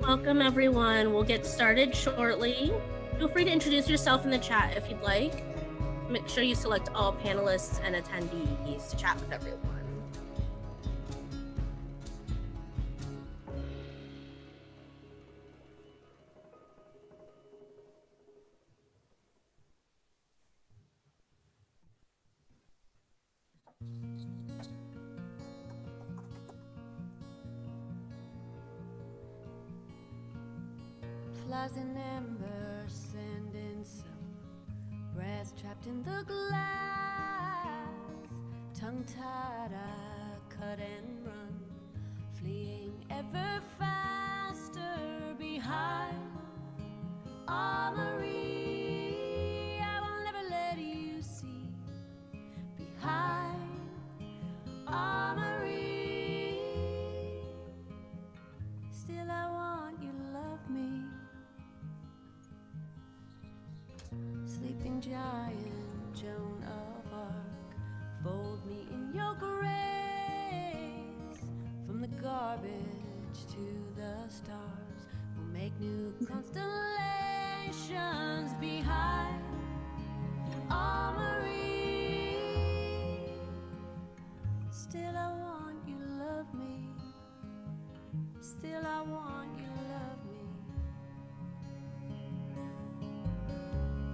Welcome everyone. We'll get started shortly. Feel free to introduce yourself in the chat if you'd like. Make sure you select all panelists and attendees to chat with everyone. Flies and amber, sand and soap, breath trapped in the glass, tongue-tied, I cut and run, fleeing ever faster behind armory. I will never let you see behind armory. Still I want you to love me. Sleeping giant, Joan of Arc, fold me in your grace. From the garbage to the stars, we'll make new constellations behind armory. Still I want you to love me. Still I want you to love me.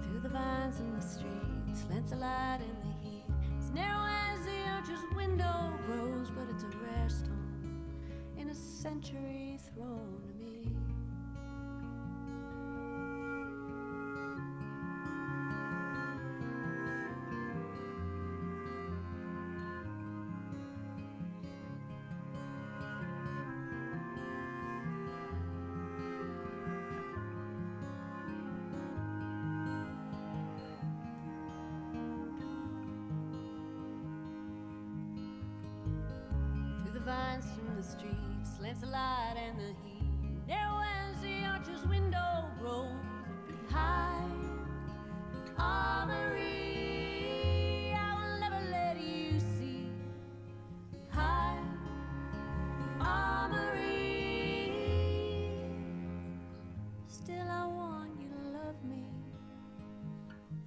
Through the vines in the street, slants a light in the heat. As narrow as the archer's window grows, but it's a rare stone in a century thrown to me. Vines from the street, slants the light and the heat. Narrow as the archer's window grows behind armory. I will never let you see behind armory. Still I want you to love me.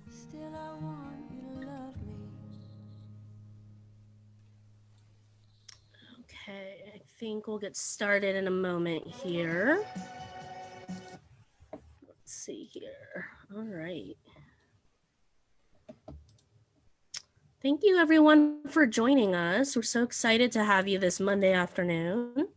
Still I want you to love me. Okay, I think we'll get started in a moment here. Let's see here. All right. Thank you everyone for joining us. We're so excited to have you this Monday afternoon.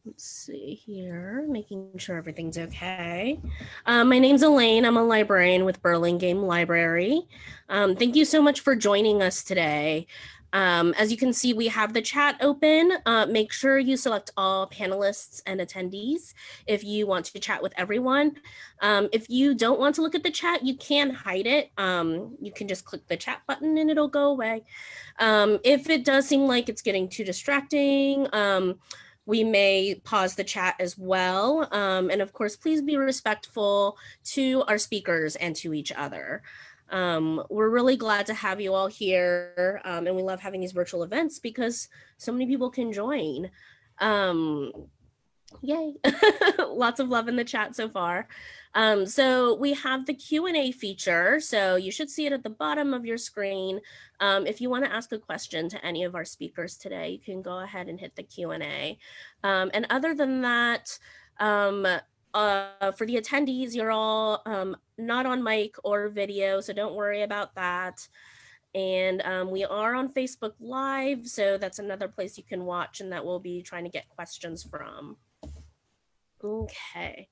Let's see here, making sure everything's okay. My name's Aileen. I'm a librarian with Burlingame Library. Thank you so much for joining us today. As you can see, we have the chat open. Make sure you select all panelists and attendees if you want to chat with everyone. If you don't want to look at the chat, you can hide it. You can just click the chat button and it'll go away. If it does seem like it's getting too distracting, we may pause the chat as well. And of course, please be respectful to our speakers and to each other. We're really glad to have you all here, and we love having these virtual events because so many people can join. Yay. Lots of love in the chat so far. So we have the Q&A feature. So you should see it at the bottom of your screen. If you want to ask a question to any of our speakers today, you can go ahead and hit the Q&A. And other than that, for the attendees, you're all not on mic or video, so don't worry about that. And we are on Facebook Live, so that's another place you can watch and that we'll be trying to get questions from. Okay.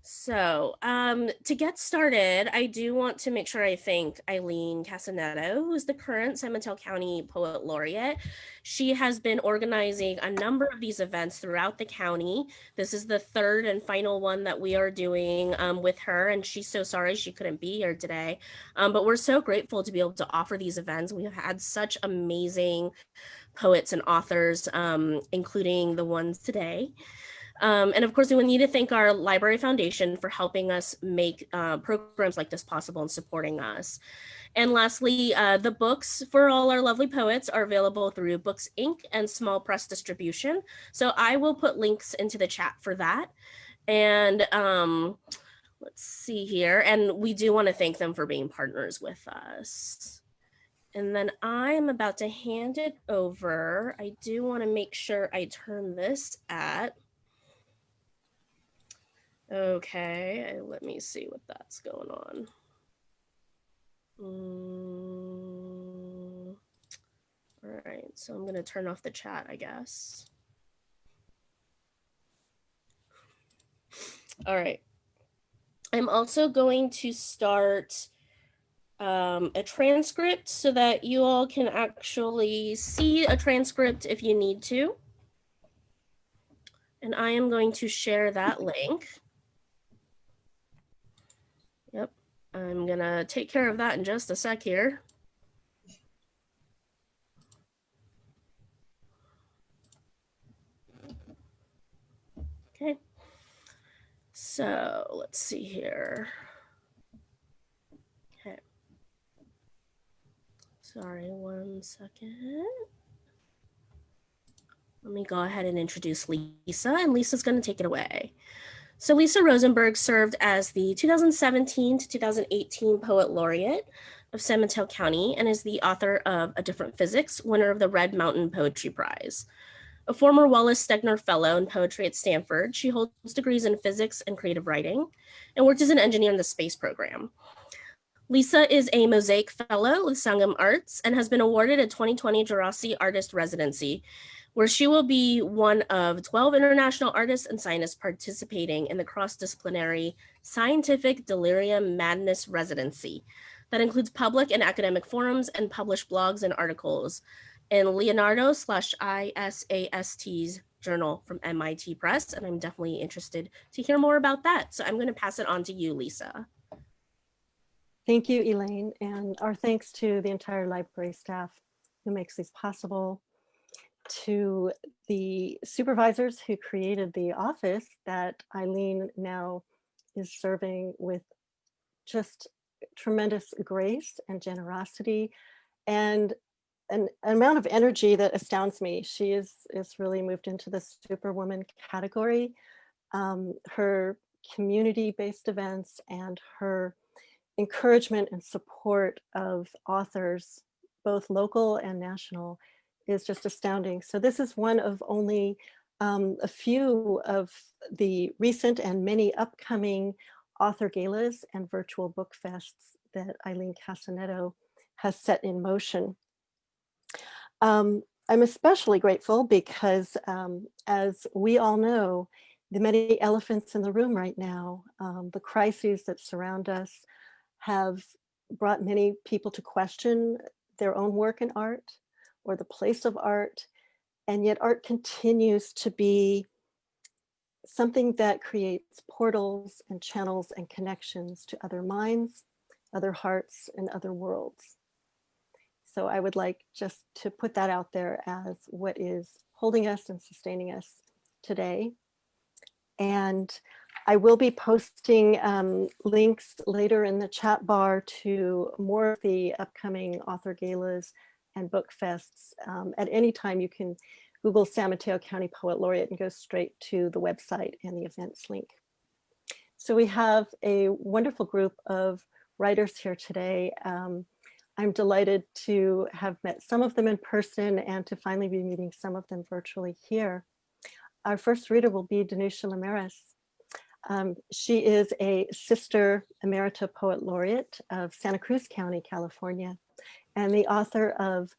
So to get started, I do want to make sure I thank Aileen Cassinetto, who is the current San Mateo County Poet Laureate. She has been organizing a number of these events throughout the county. This is the third and final one that we are doing with her, and she's so sorry she couldn't be here today. But we're so grateful to be able to offer these events. We have had such amazing poets and authors, including the ones today. And of course, we need to thank our Library Foundation for helping us make programs like this possible and supporting us. And lastly, the books for all our lovely poets are available through Books Inc. and Small Press Distribution. So I will put links into the chat for that. And let's see here. And we do want to thank them for being partners with us. And then I am about to hand it over. I do want to make sure I turn this at. Okay, let me see what that's going on. All right, so I'm gonna turn off the chat, I guess. All right. I'm also going to start a transcript so that you all can actually see a transcript if you need to. And I am going to share that link. Yep, I'm gonna take care of that in just a sec here. Okay, so let's see here. Okay, sorry, 1 second. Let me go ahead and introduce Lisa, and Lisa's gonna take it away. So Lisa Rosenberg served as the 2017 to 2018 Poet Laureate of San Mateo County and is the author of A Different Physics, winner of the Red Mountain Poetry Prize. A former Wallace Stegner Fellow in Poetry at Stanford, she holds degrees in physics and creative writing and worked as an engineer in the space program. Lisa is a Mosaic Fellow with Sangam Arts and has been awarded a 2020 Gerasi Artist Residency, where she will be one of 12 international artists and scientists participating in the cross-disciplinary Scientific Delirium Madness Residency that includes public and academic forums and published blogs and articles in Leonardo/ISAST's journal from MIT Press. And I'm definitely interested to hear more about that. So I'm going to pass it on to you, Lisa. Thank you, Elaine, and our thanks to the entire library staff who makes these possible, to the supervisors who created the office that Aileen now is serving with just tremendous grace and generosity and an amount of energy that astounds me. She is really moved into the superwoman category. Her community-based events and her encouragement and support of authors, both local and national, is just astounding. So this is one of only a few of the recent and many upcoming author galas and virtual book fests that Aileen Cassinetto has set in motion. I'm especially grateful because, as we all know, the many elephants in the room right now, the crises that surround us have brought many people to question their own work in art or the place of art. And yet art continues to be something that creates portals and channels and connections to other minds, other hearts, and other worlds. So I would like just to put that out there as what is holding us and sustaining us today. And I will be posting links later in the chat bar to more of the upcoming author galas and book fests. At any time you can Google San Mateo County Poet Laureate and go straight to the website and the events link. So we have a wonderful group of writers here today. I'm delighted to have met some of them in person and to finally be meeting some of them virtually here. Our first reader will be Danusha Lameris. She is a Sister Emerita Poet Laureate of Santa Cruz County, California, and the author of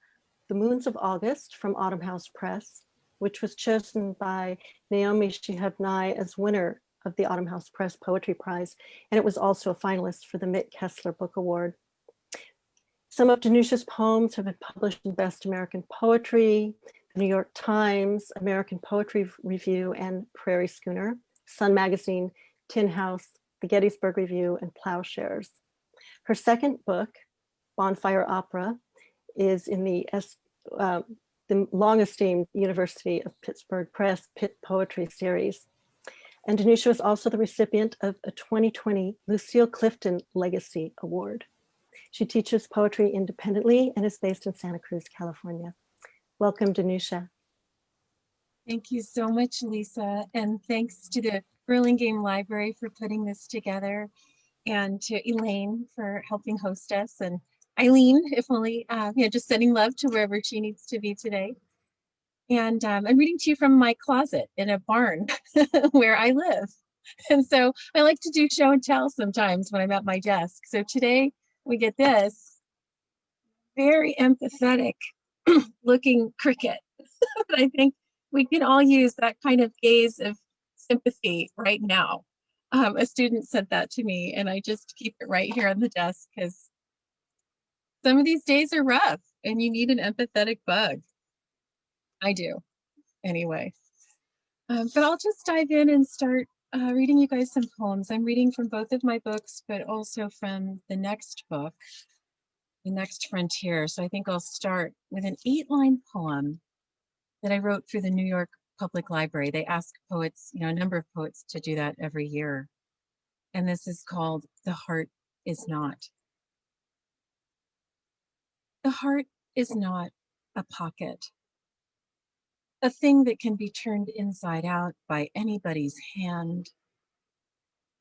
The Moons of August from Autumn House Press, which was chosen by Naomi Shihab Nye as winner of the Autumn House Press Poetry Prize, and it was also a finalist for the Mitt Kessler Book Award. Some of Danusha's poems have been published in Best American Poetry, the New York Times, American Poetry Review, and Prairie Schooner, Sun Magazine, Tin House, the Gettysburg Review, and Plowshares. Her second book, Bonfire Opera, is in the long-esteemed University of Pittsburgh Press Pitt Poetry Series. And Danusha was also the recipient of a 2020 Lucille Clifton Legacy Award. She teaches poetry independently and is based in Santa Cruz, California. Welcome, Danusha. Thank you so much, Lisa. And thanks to the Burlingame Library for putting this together, and to Elaine for helping host us, and Aileen, if only, just sending love to wherever she needs to be today. And I'm reading to you from my closet in a barn where I live. And so I like to do show and tell sometimes when I'm at my desk. So today we get this very empathetic looking cricket. But I think we can all use that kind of gaze of sympathy right now. A student said that to me, and I just keep it right here on the desk because some of these days are rough and you need an empathetic bug. I do, anyway. But I'll just dive in and start reading you guys some poems. I'm reading from both of my books, but also from the next book, The Next Frontier. So I think I'll start with an 8-line poem that I wrote for the New York Public Library. They ask poets, a number of poets to do that every year. And this is called The Heart Is Not. The heart is not a pocket, a thing that can be turned inside out by anybody's hand,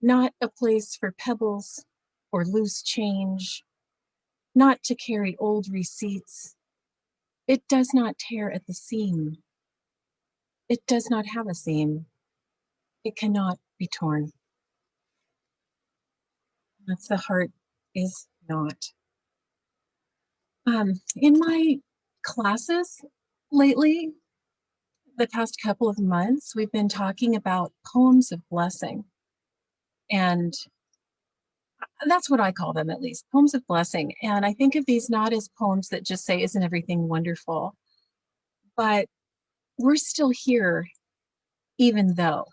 not a place for pebbles or loose change, not to carry old receipts. It does not tear at the seam. It does not have a seam. It cannot be torn. That's The Heart Is Not. In my classes lately, the past couple of months, we've been talking about poems of blessing. And that's what I call them, at least, poems of blessing. And I think of these not as poems that just say, isn't everything wonderful? But we're still here, even though,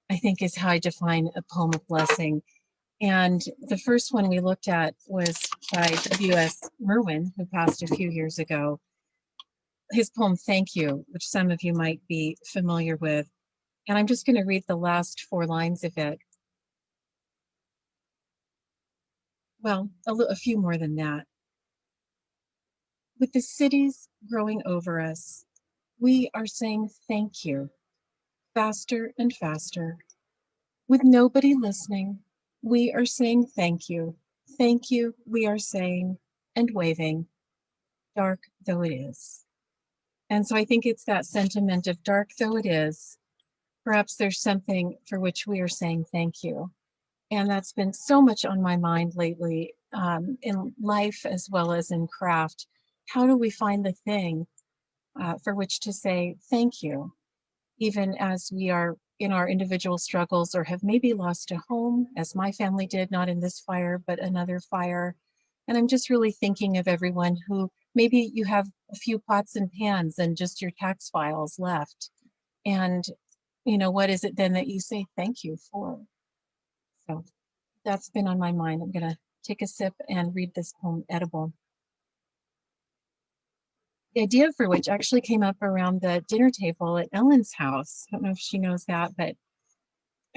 I think is how I define a poem of blessing. And the first one we looked at was by W.S. Merwin, who passed a few years ago. His poem, Thank You, which some of you might be familiar with. And I'm just going to read the last 4 lines of it. Well, a few more than that. With the cities growing over us, we are saying thank you, faster and faster. With nobody listening, we are saying thank you, we are saying, and waving, dark though it is. And so I think it's that sentiment of dark though it is, perhaps there's something for which we are saying thank you. And that's been so much on my mind lately, in life as well as in craft. How do we find the thing for which to say thank you, even as we are in our individual struggles or have maybe lost a home, as my family did, not in this fire, but another fire. And I'm just really thinking of everyone who maybe you have a few pots and pans and just your tax files left. And, you know, what is it then that you say thank you for? So that's been on my mind. I'm going to take a sip and read this poem, Edible. The idea for which actually came up around the dinner table at Ellen's house. I don't know if she knows that, but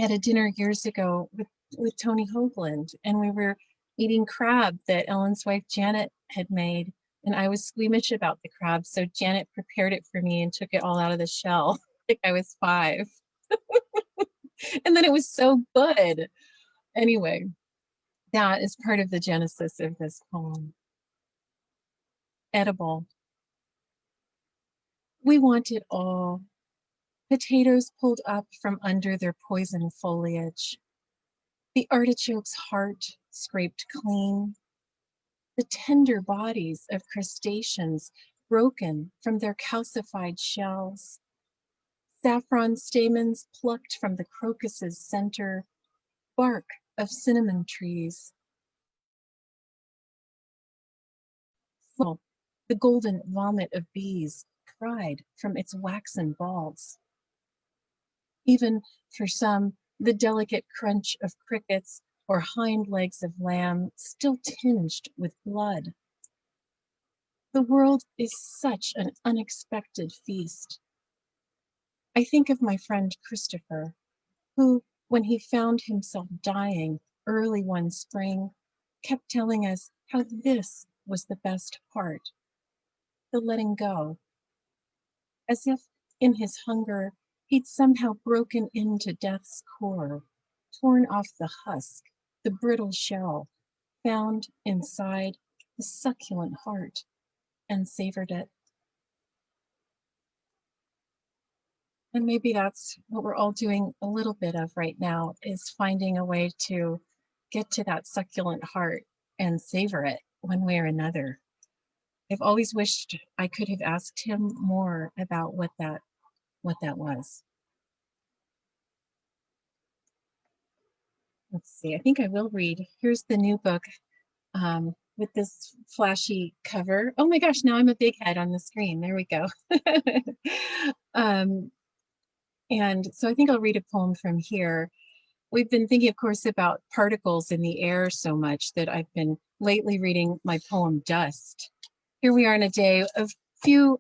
at a dinner years ago with Tony Hoagland, and we were eating crab that Ellen's wife Janet had made, and I was squeamish about the crab, so Janet prepared it for me and took it all out of the shell like I was 5. And then it was so good. Anyway, that is part of the genesis of this poem. Edible. We want it all. Potatoes pulled up from under their poison foliage. The artichoke's heart scraped clean. The tender bodies of crustaceans broken from their calcified shells. Saffron stamens plucked from the crocus's center. Bark of cinnamon trees. The golden vomit of bees cried from its waxen balls. Even for some, the delicate crunch of crickets or hind legs of lamb still tinged with blood. The world is such an unexpected feast. I think of my friend Christopher, who, when he found himself dying early one spring, kept telling us how this was the best part, the letting go, as if in his hunger he'd somehow broken into death's core, torn off the husk, the brittle shell, found inside the succulent heart, and savored it. And maybe that's what we're all doing a little bit of right now, is finding a way to get to that succulent heart and savor it one way or another. I've always wished I could have asked him more about what that was. Let's see, I think I will read. Here's the new book with this flashy cover. Oh my gosh, now I'm a big head on the screen. There we go. And so I think I'll read a poem from here. We've been thinking, of course, about particles in the air so much that I've been lately reading my poem Dust. Here we are in a day of few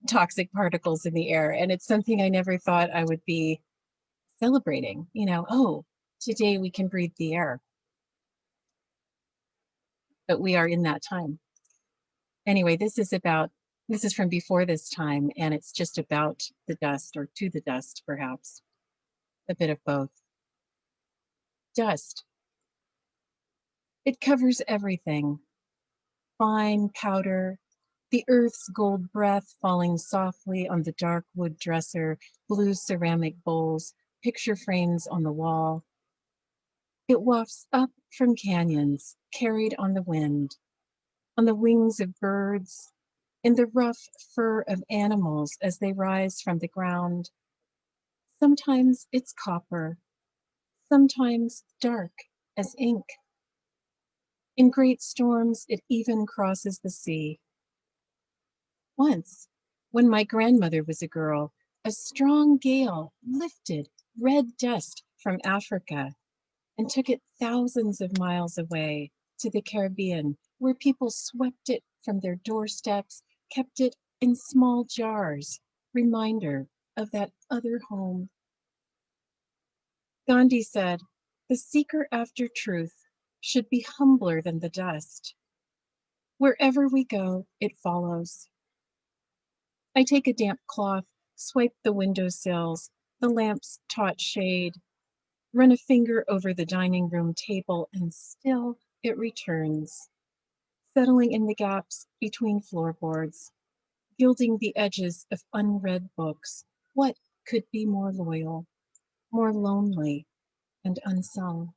toxic particles in the air, and it's something I never thought I would be celebrating. You know, oh, today we can breathe the air. But we are in that time. Anyway, this is from before this time, and it's just about the dust, or to the dust, perhaps. A bit of both. Dust. It covers everything. Fine powder, the earth's gold breath falling softly on the dark wood dresser, blue ceramic bowls, picture frames on the wall. It wafts up from canyons, carried on the wind, on the wings of birds, in the rough fur of animals as they rise from the ground. Sometimes it's copper, sometimes dark as ink. In great storms, it even crosses the sea. Once, when my grandmother was a girl, a strong gale lifted red dust from Africa and took it thousands of miles away to the Caribbean, where people swept it from their doorsteps, kept it in small jars, reminder of that other home. Gandhi said, "The seeker after truth should be humbler than the dust. Wherever we go, it follows." I take a damp cloth, swipe the windowsills, the lamp's taut shade, run a finger over the dining room table, and still it returns, settling in the gaps between floorboards, gilding the edges of unread books. What could be more loyal, more lonely, and unsung?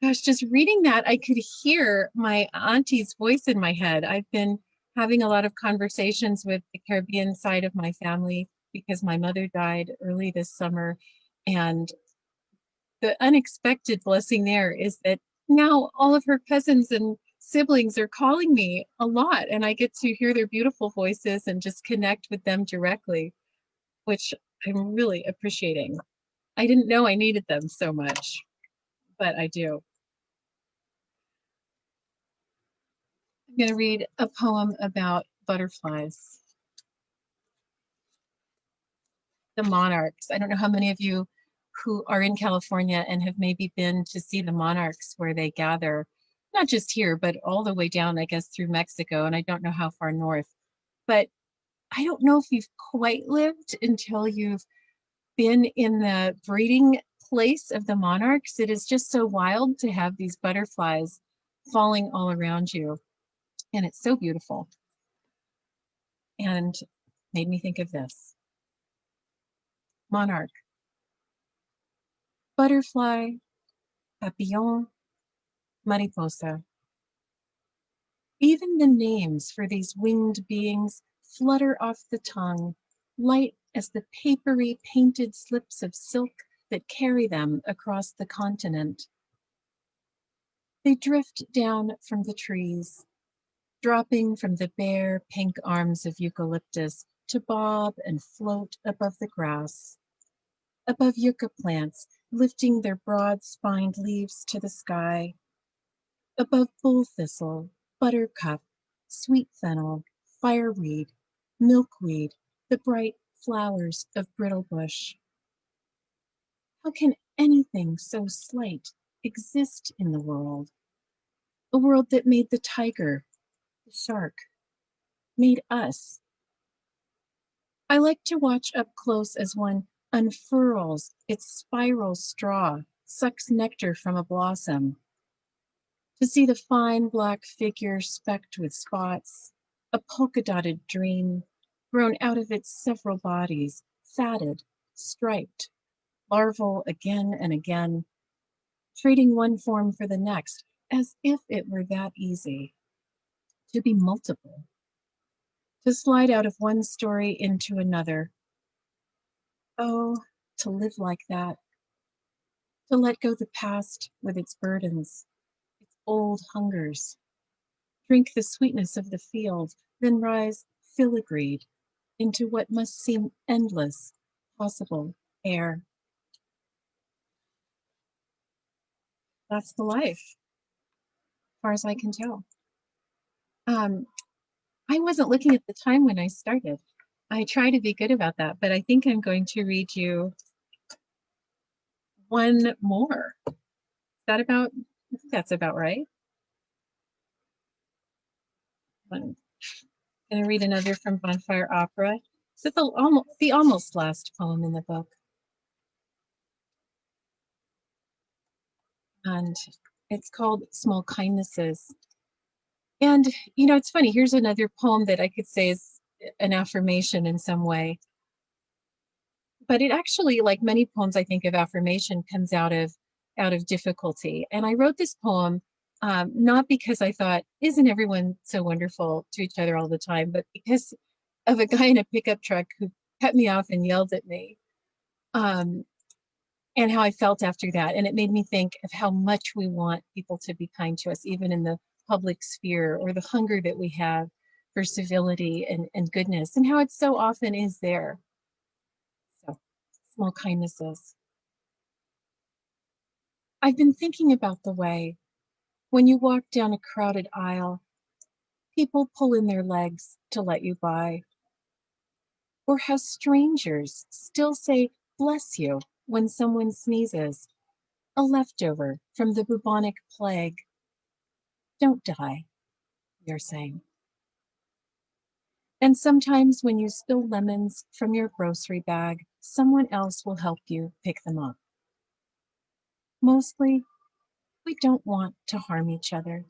Gosh, just reading that, I could hear my auntie's voice in my head. I've been having a lot of conversations with the Caribbean side of my family because my mother died early this summer. And the unexpected blessing there is that now all of her cousins and siblings are calling me a lot, and I get to hear their beautiful voices and just connect with them directly, which I'm really appreciating. I didn't know I needed them so much, but I do. I'm going to read a poem about butterflies. The monarchs. I don't know how many of you who are in California and have maybe been to see the monarchs where they gather, not just here, but all the way down, I guess, through Mexico. And I don't know how far north, but I don't know if you've quite lived until you've been in the breeding place of the monarchs. It is just so wild to have these butterflies falling all around you. And it's so beautiful. And made me think of this. Monarch, butterfly, papillon, mariposa. Even the names for these winged beings flutter off the tongue, light as the papery painted slips of silk that carry them across the continent. They drift down from the trees, dropping from the bare pink arms of eucalyptus to bob and float above the grass, above yucca plants, lifting their broad-spined leaves to the sky, above bull thistle, buttercup, sweet fennel, fireweed, milkweed, the bright flowers of brittlebush. How can anything so slight exist in the world? A world that made the tiger, the shark, made us. I like to watch up close as one unfurls its spiral straw, sucks nectar from a blossom, to see the fine black figure specked with spots, a polka-dotted dream grown out of its several bodies, fatted, striped, larval again and again, trading one form for the next, as if it were that easy, to be multiple, to slide out of one story into another. Oh, to live like that, to let go the past with its burdens, its old hungers, drink the sweetness of the field, then rise filigreed into what must seem endless, possible air. That's the life, as far as I can tell. I wasn't looking at the time when I started. I try to be good about that, but I think I'm going to read you one more. Is that about, I think that's about right. I'm going to read another from Bonfire Opera. It's the almost last poem in the book. And it's called Small Kindnesses. And, you know, it's funny, here's another poem that I could say is an affirmation in some way. But it actually, like many poems I think of affirmation, comes out of difficulty. And I wrote this poem not because I thought, isn't everyone so wonderful to each other all the time, but because of a guy in a pickup truck who cut me off and yelled at me. And how I felt after that. And it made me think of how much we want people to be kind to us, even in the public sphere, or the hunger that we have for civility and goodness, and how it so often is there. So, small kindnesses. I've been thinking about the way when you walk down a crowded aisle, people pull in their legs to let you by, or how strangers still say, "Bless you," when someone sneezes, a leftover from the bubonic plague. Don't die, you're saying. And sometimes when you spill lemons from your grocery bag, someone else will help you pick them up. Mostly, we don't want to harm each other.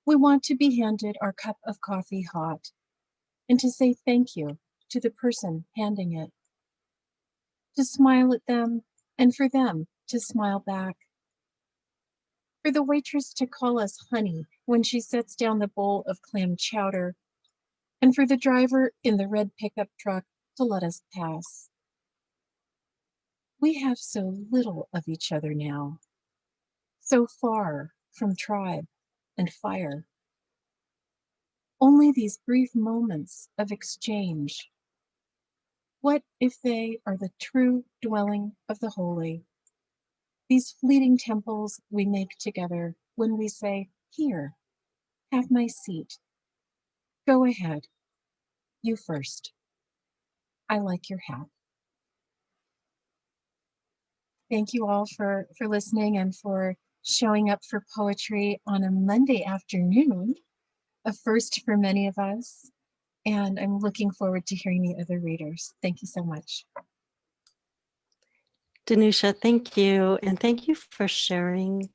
We want to be handed our cup of coffee hot and to say thank you to the person handing it, to smile at them and for them to smile back. for the waitress to call us honey when she sets down the bowl of clam chowder, and for the driver in the red pickup truck to let us pass. We have so little of each other now, so far from tribe and fire. Only these brief moments of exchange. What if they are the true dwelling of the holy? These fleeting temples we make together when we say, here, have my seat. Go ahead, you first. I like your hat. Thank you all for listening and for showing up for poetry on a Monday afternoon, a first for many of us. And I'm looking forward to hearing the other readers. Thank you so much. Danusha, thank you. And thank you for sharing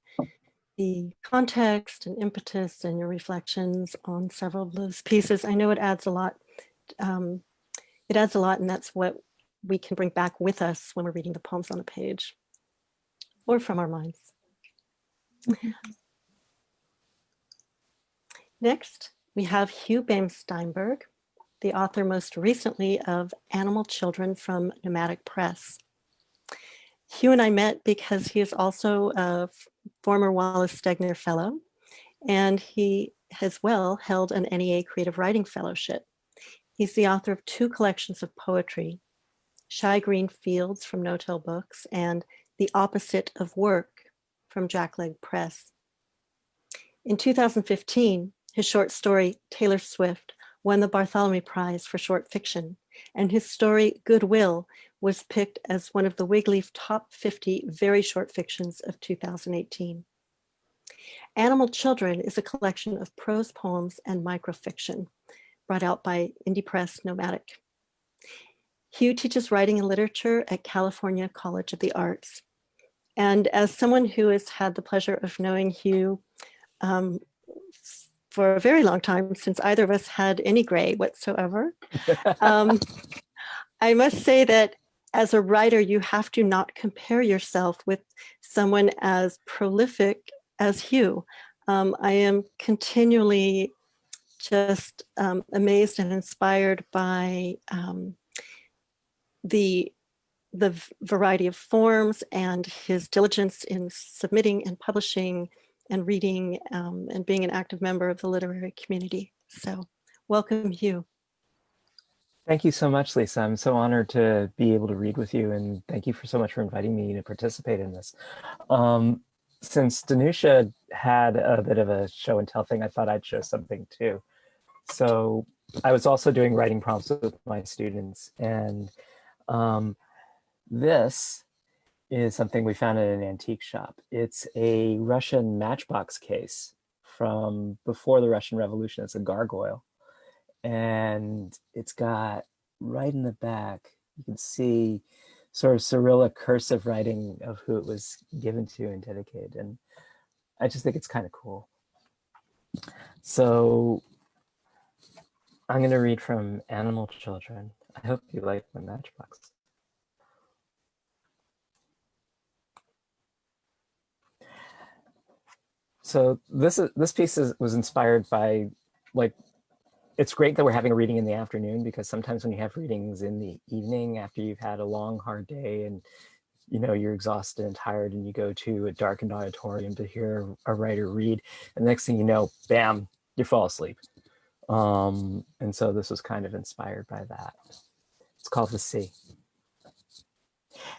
the context and impetus and your reflections on several of those pieces. I know it adds a lot. It adds a lot, and that's what we can bring back with us when we're reading the poems on the page or from our minds. Next, we have Hugh Behm-Steinberg, the author most recently of Animal Children from Nomadic Press. Hugh and I met because he is also a former Wallace Stegner Fellow, and he has well held an NEA Creative Writing Fellowship. He's the author of 2 collections of poetry, Shy Green Fields from No-Till Books and The Opposite of Work from Jackleg Press. In 2015, his short story, Taylor Swift, won the Bartholomew Prize for short fiction, and his story, Goodwill, was picked as one of the Wigleaf Top 50 Very Short Fictions of 2018. Animal Children is a collection of prose poems and microfiction brought out by indie press Nomadic. Hugh teaches writing and literature at California College of the Arts. And as someone who has had the pleasure of knowing Hugh for a very long time, since either of us had any gray whatsoever, I must say that as a writer, you have to not compare yourself with someone as prolific as Hugh. I am continually just amazed and inspired by the variety of forms and his diligence in submitting and publishing and reading and being an active member of the literary community. So welcome, Hugh. Thank you so much, Lisa. I'm so honored to be able to read with you, and thank you so much for inviting me to participate in this. Since Danusha had a bit of a show and tell thing, I thought I'd show something too. So I was also doing writing prompts with my students, and this is something we found at an antique shop. It's a Russian matchbox case from before the Russian Revolution. It's a gargoyle. And it's got right in the back, you can see sort of Cyrillic cursive writing of who it was given to and dedicated. And I just think it's kind of cool. So I'm going to read from Animal Children. I hope you like my matchbox. So this piece was inspired by, like, it's great that we're having a reading in the afternoon, because sometimes when you have readings in the evening after you've had a long, hard day and you're exhausted and tired, and you go to a darkened auditorium to hear a writer read, and the next thing you know, bam, you fall asleep. And so this was kind of inspired by that. It's called The Sea.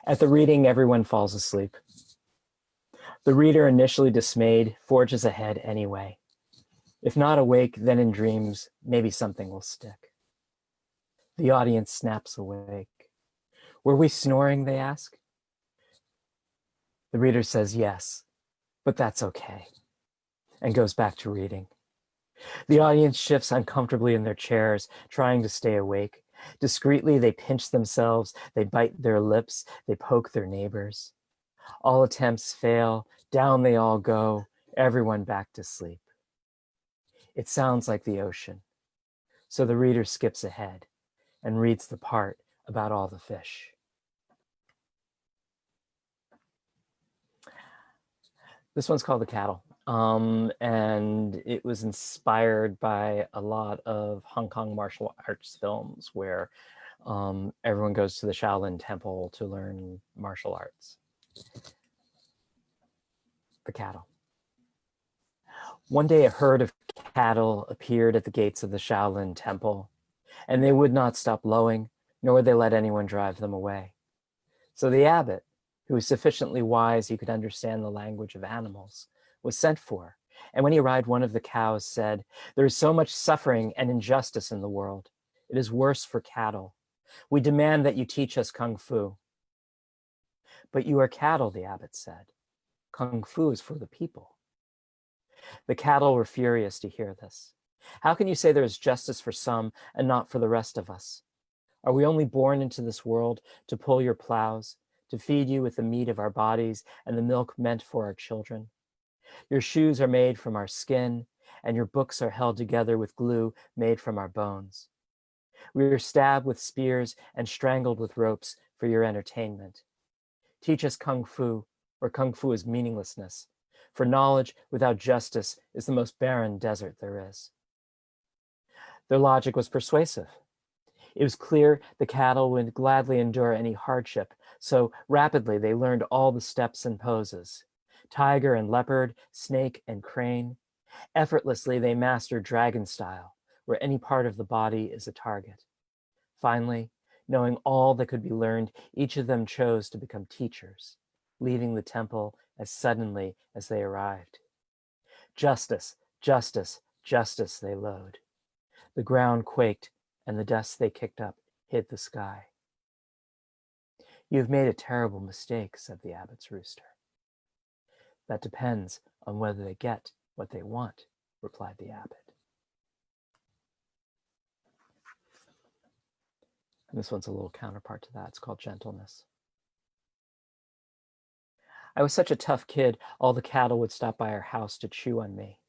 At the reading, everyone falls asleep. The reader, initially dismayed, forges ahead anyway. If not awake, then in dreams, maybe something will stick. The audience snaps awake. Were we snoring, they ask? The reader says yes, but that's okay, and goes back to reading. The audience shifts uncomfortably in their chairs, trying to stay awake. Discreetly, they pinch themselves, they bite their lips, they poke their neighbors. All attempts fail, down they all go, everyone back to sleep. It sounds like the ocean, so the reader skips ahead and reads the part about all the fish. This one's called The Cattle. And it was inspired by a lot of Hong Kong martial arts films where everyone goes to the Shaolin Temple to learn martial arts. The Cattle. One day a herd of cattle appeared at the gates of the Shaolin Temple, and they would not stop lowing, nor would they let anyone drive them away. So the abbot, who was sufficiently wise he could understand the language of animals, was sent for, and when he arrived, one of the cows said, "There is so much suffering and injustice in the world. It is worse for cattle. We demand that you teach us Kung Fu." "But you are cattle," the abbot said. "Kung Fu is for the people." The cattle were furious to hear this. "How can you say there is justice for some and not for the rest of us? Are we only born into this world to pull your plows, to feed you with the meat of our bodies and the milk meant for our children? Your shoes are made from our skin, and your books are held together with glue made from our bones. We are stabbed with spears and strangled with ropes for your entertainment. Teach us Kung Fu, or Kung Fu is meaninglessness, for knowledge without justice is the most barren desert there is." Their logic was persuasive. It was clear the cattle would gladly endure any hardship, so rapidly they learned all the steps and poses. Tiger and leopard, snake and crane. Effortlessly they mastered dragon style, where any part of the body is a target. Finally, knowing all that could be learned, each of them chose to become teachers, leaving the temple as suddenly as they arrived. "Justice, justice, justice," they lowed. The ground quaked, and the dust they kicked up hid the sky. "You have made a terrible mistake," said the abbot's rooster. "That depends on whether they get what they want," replied the abbot. And this one's a little counterpart to that. It's called Gentleness. "I was such a tough kid, all the cattle would stop by our house to chew on me.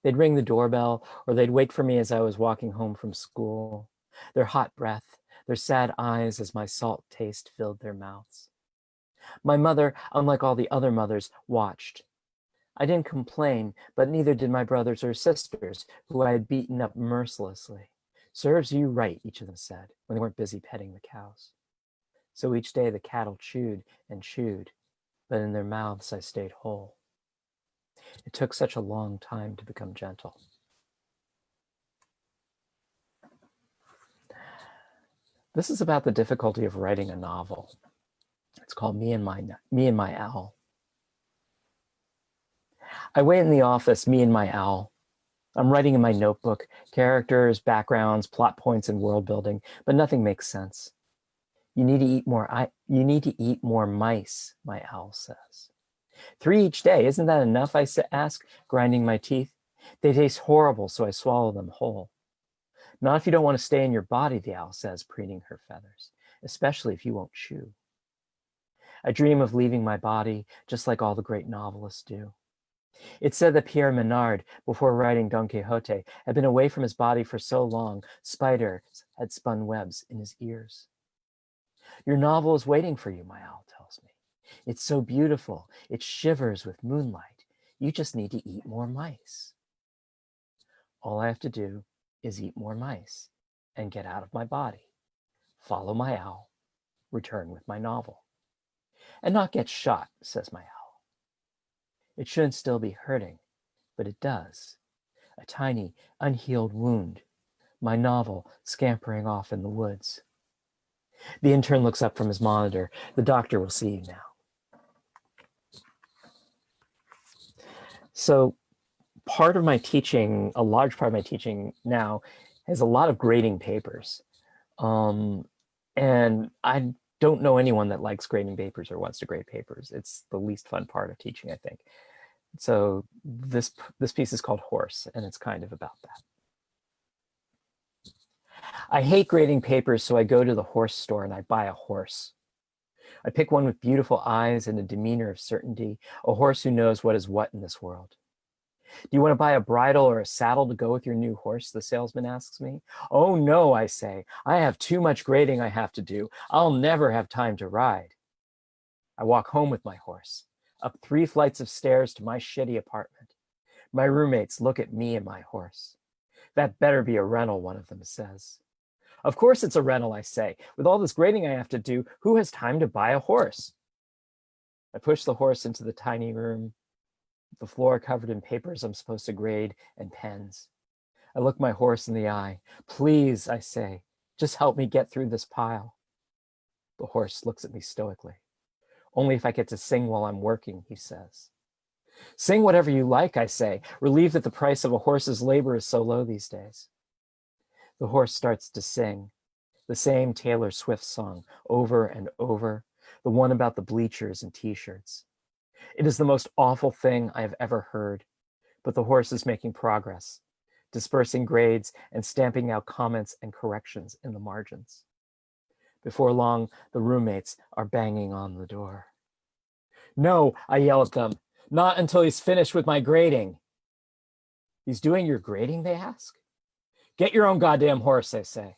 They'd ring the doorbell, or they'd wait for me as I was walking home from school. Their hot breath, their sad eyes as my salt taste filled their mouths. My mother, unlike all the other mothers, watched. I didn't complain, but neither did my brothers or sisters, who I had beaten up mercilessly. 'Serves you right,' each of them said, when they weren't busy petting the cows. So each day the cattle chewed and chewed, but in their mouths I stayed whole. It took such a long time to become gentle." This is about the difficulty of writing a novel. It's called Me and My Owl. I wait in the office, me and my owl. I'm writing in my notebook, characters, backgrounds, plot points, and world building, but nothing makes sense. You need to eat more mice, my owl says. 3 each day, isn't that enough? I ask, grinding my teeth. They taste horrible, so I swallow them whole. Not if you don't want to stay in your body, the owl says, preening her feathers, especially if you won't chew. I dream of leaving my body, just like all the great novelists do. It's said that Pierre Menard, before writing Don Quixote, had been away from his body for so long, spiders had spun webs in his ears. Your novel is waiting for you, my owl tells me. It's so beautiful. It shivers with moonlight. You just need to eat more mice. All I have to do is eat more mice and get out of my body, follow my owl, return with my novel. And not get shot, says my owl. It shouldn't still be hurting, but it does. A tiny, unhealed wound. My novel scampering off in the woods. The intern looks up from his monitor. The doctor will see you now. So part of my teaching, a large part of my teaching now, has a lot of grading papers. And I don't know anyone that likes grading papers or wants to grade papers. It's the least fun part of teaching, I think. So this piece is called Horse, and it's kind of about that. I hate grading papers, so I go to the horse store and I buy a horse. I pick one with beautiful eyes and a demeanor of certainty, a horse who knows what is what in this world. Do you want to buy a bridle or a saddle to go with your new horse? The salesman asks me. Oh no, I say. I have too much grading I have to do. I'll never have time to ride. I walk home with my horse. up 3 flights of stairs to my shitty apartment. My roommates look at me and my horse. That better be a rental, one of them says. Of course it's a rental, I say. With all this grading I have to do, who has time to buy a horse? I push the horse into the tiny room, the floor covered in papers I'm supposed to grade and pens. I look my horse in the eye. Please, I say, just help me get through this pile. The horse looks at me stoically. Only if I get to sing while I'm working, he says. Sing whatever you like, I say, relieved that the price of a horse's labor is so low these days. The horse starts to sing, the same Taylor Swift song over and over, the one about the bleachers and t-shirts. It is the most awful thing I have ever heard, but the horse is making progress, dispersing grades and stamping out comments and corrections in the margins. Before long, the roommates are banging on the door. No, I yell at them, not until he's finished with my grading. He's doing your grading, they ask. Get your own goddamn horse, I say.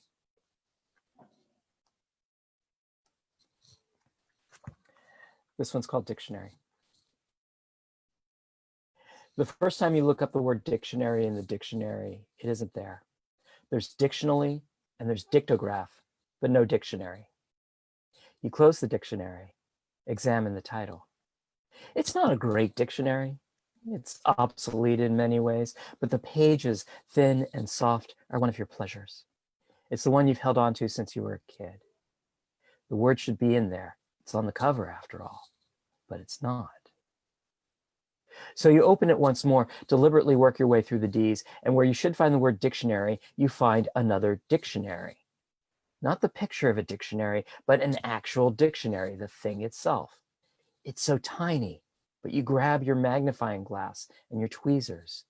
This one's called Dictionary. The first time you look up the word dictionary in the dictionary, it isn't there. There's dictionally and there's dictograph, but no dictionary. You close the dictionary, examine the title. It's not a great dictionary. It's obsolete in many ways, but the pages, thin and soft, are one of your pleasures. It's the one you've held on to since you were a kid. The word should be in there. It's on the cover after all, but it's not. So you open it once more, deliberately work your way through the D's, and where you should find the word dictionary, you find another dictionary. Not the picture of a dictionary, but an actual dictionary, the thing itself. It's so tiny, but you grab your magnifying glass and your tweezers.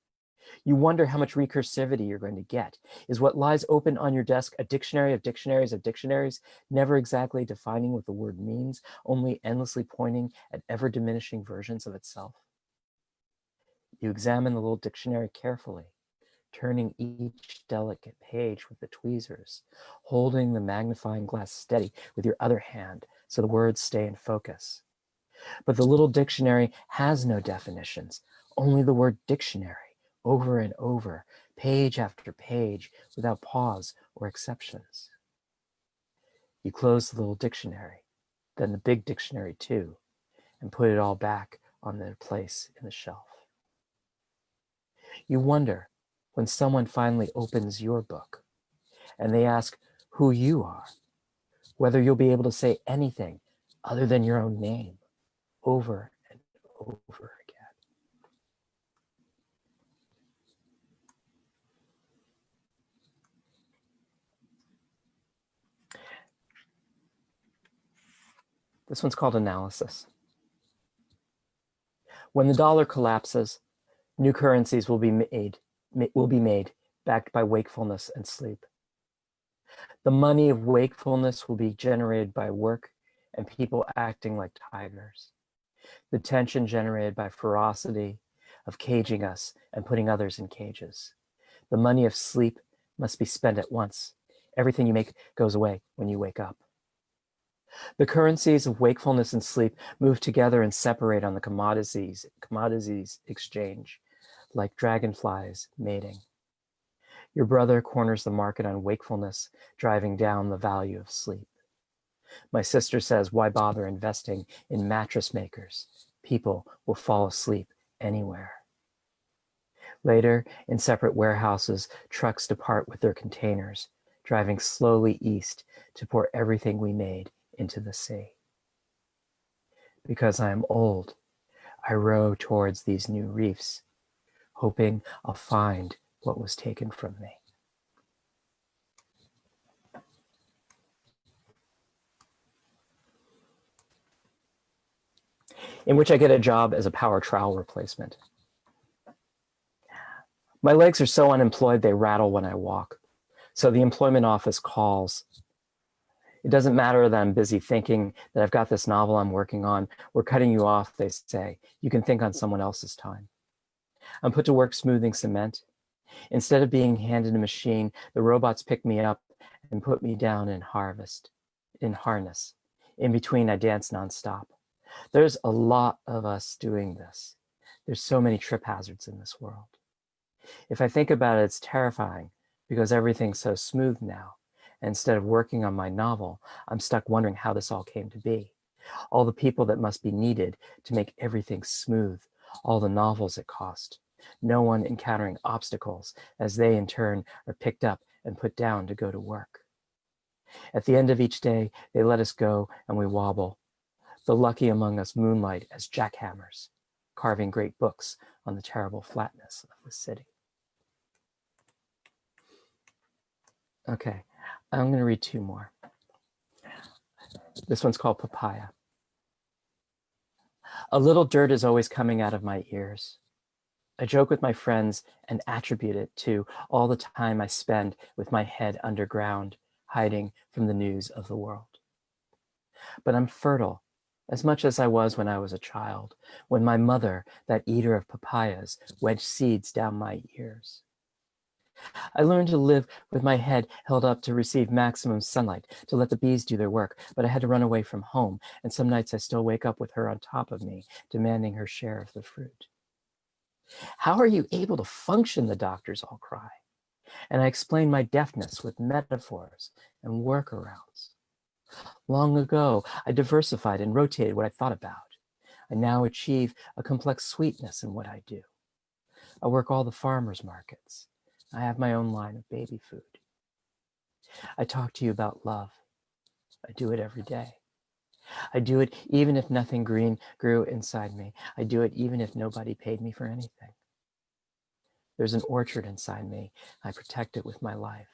You wonder how much recursivity you're going to get. Is what lies open on your desk a dictionary of dictionaries, never exactly defining what the word means, only endlessly pointing at ever-diminishing versions of itself? You examine the little dictionary carefully, turning each delicate page with the tweezers, holding the magnifying glass steady with your other hand so the words stay in focus. But the little dictionary has no definitions, only the word dictionary, over and over, page after page, without pause or exceptions. You close the little dictionary, then the big dictionary too, and put it all back on their place in the shelf. You wonder, when someone finally opens your book and they ask who you are, whether you'll be able to say anything other than your own name over and over again. This one's called Analysis. When the dollar collapses, new currencies will be made, backed by wakefulness and sleep. The money of wakefulness will be generated by work and people acting like tigers. The tension generated by ferocity, of caging us and putting others in cages. The money of sleep must be spent at once. Everything you make goes away when you wake up. The currencies of wakefulness and sleep move together and separate on the commodities exchange, like dragonflies mating. Your brother corners the market on wakefulness, driving down the value of sleep. My sister says, why bother investing in mattress makers? People will fall asleep anywhere. Later, in separate warehouses, trucks depart with their containers, driving slowly east to pour everything we made into the sea. Because I am old, I row towards these new reefs, hoping I'll find what was taken from me. In which I get a job as a power trowel replacement. My legs are so unemployed they rattle when I walk, so the employment office calls. It doesn't matter that I'm busy thinking that I've got this novel I'm working on. We're cutting you off, they say. You can think on someone else's time. I'm put to work smoothing cement. Instead of being handed a machine, the robots pick me up and put me down in harness. In between, I dance nonstop. There's a lot of us doing this. There's so many trip hazards in this world. If I think about it, it's terrifying because everything's so smooth now. And instead of working on my novel, I'm stuck wondering how this all came to be. All the people that must be needed to make everything smooth, all the novels it cost. No one encountering obstacles as they in turn are picked up and put down to go to work. At the end of each day, they let us go and we wobble. The lucky among us moonlight as jackhammers, carving great books on the terrible flatness of the city. Okay, I'm going to read two more. This one's called Papaya. A little dirt is always coming out of my ears. I joke with my friends and attribute it to all the time I spend with my head underground, hiding from the news of the world. But I'm fertile, as much as I was when I was a child, when my mother, that eater of papayas, wedged seeds down my ears. I learned to live with my head held up to receive maximum sunlight, to let the bees do their work, but I had to run away from home, and some nights I still wake up with her on top of me, demanding her share of the fruit. How are you able to function, the doctors all cry. And I explain my deafness with metaphors and workarounds. Long ago, I diversified and rotated what I thought about. I now achieve a complex sweetness in what I do. I work all the farmers' markets. I have my own line of baby food. I talk to you about love. I do it every day. I do it even if nothing green grew inside me. I do it even if nobody paid me for anything. There's an orchard inside me. I protect it with my life.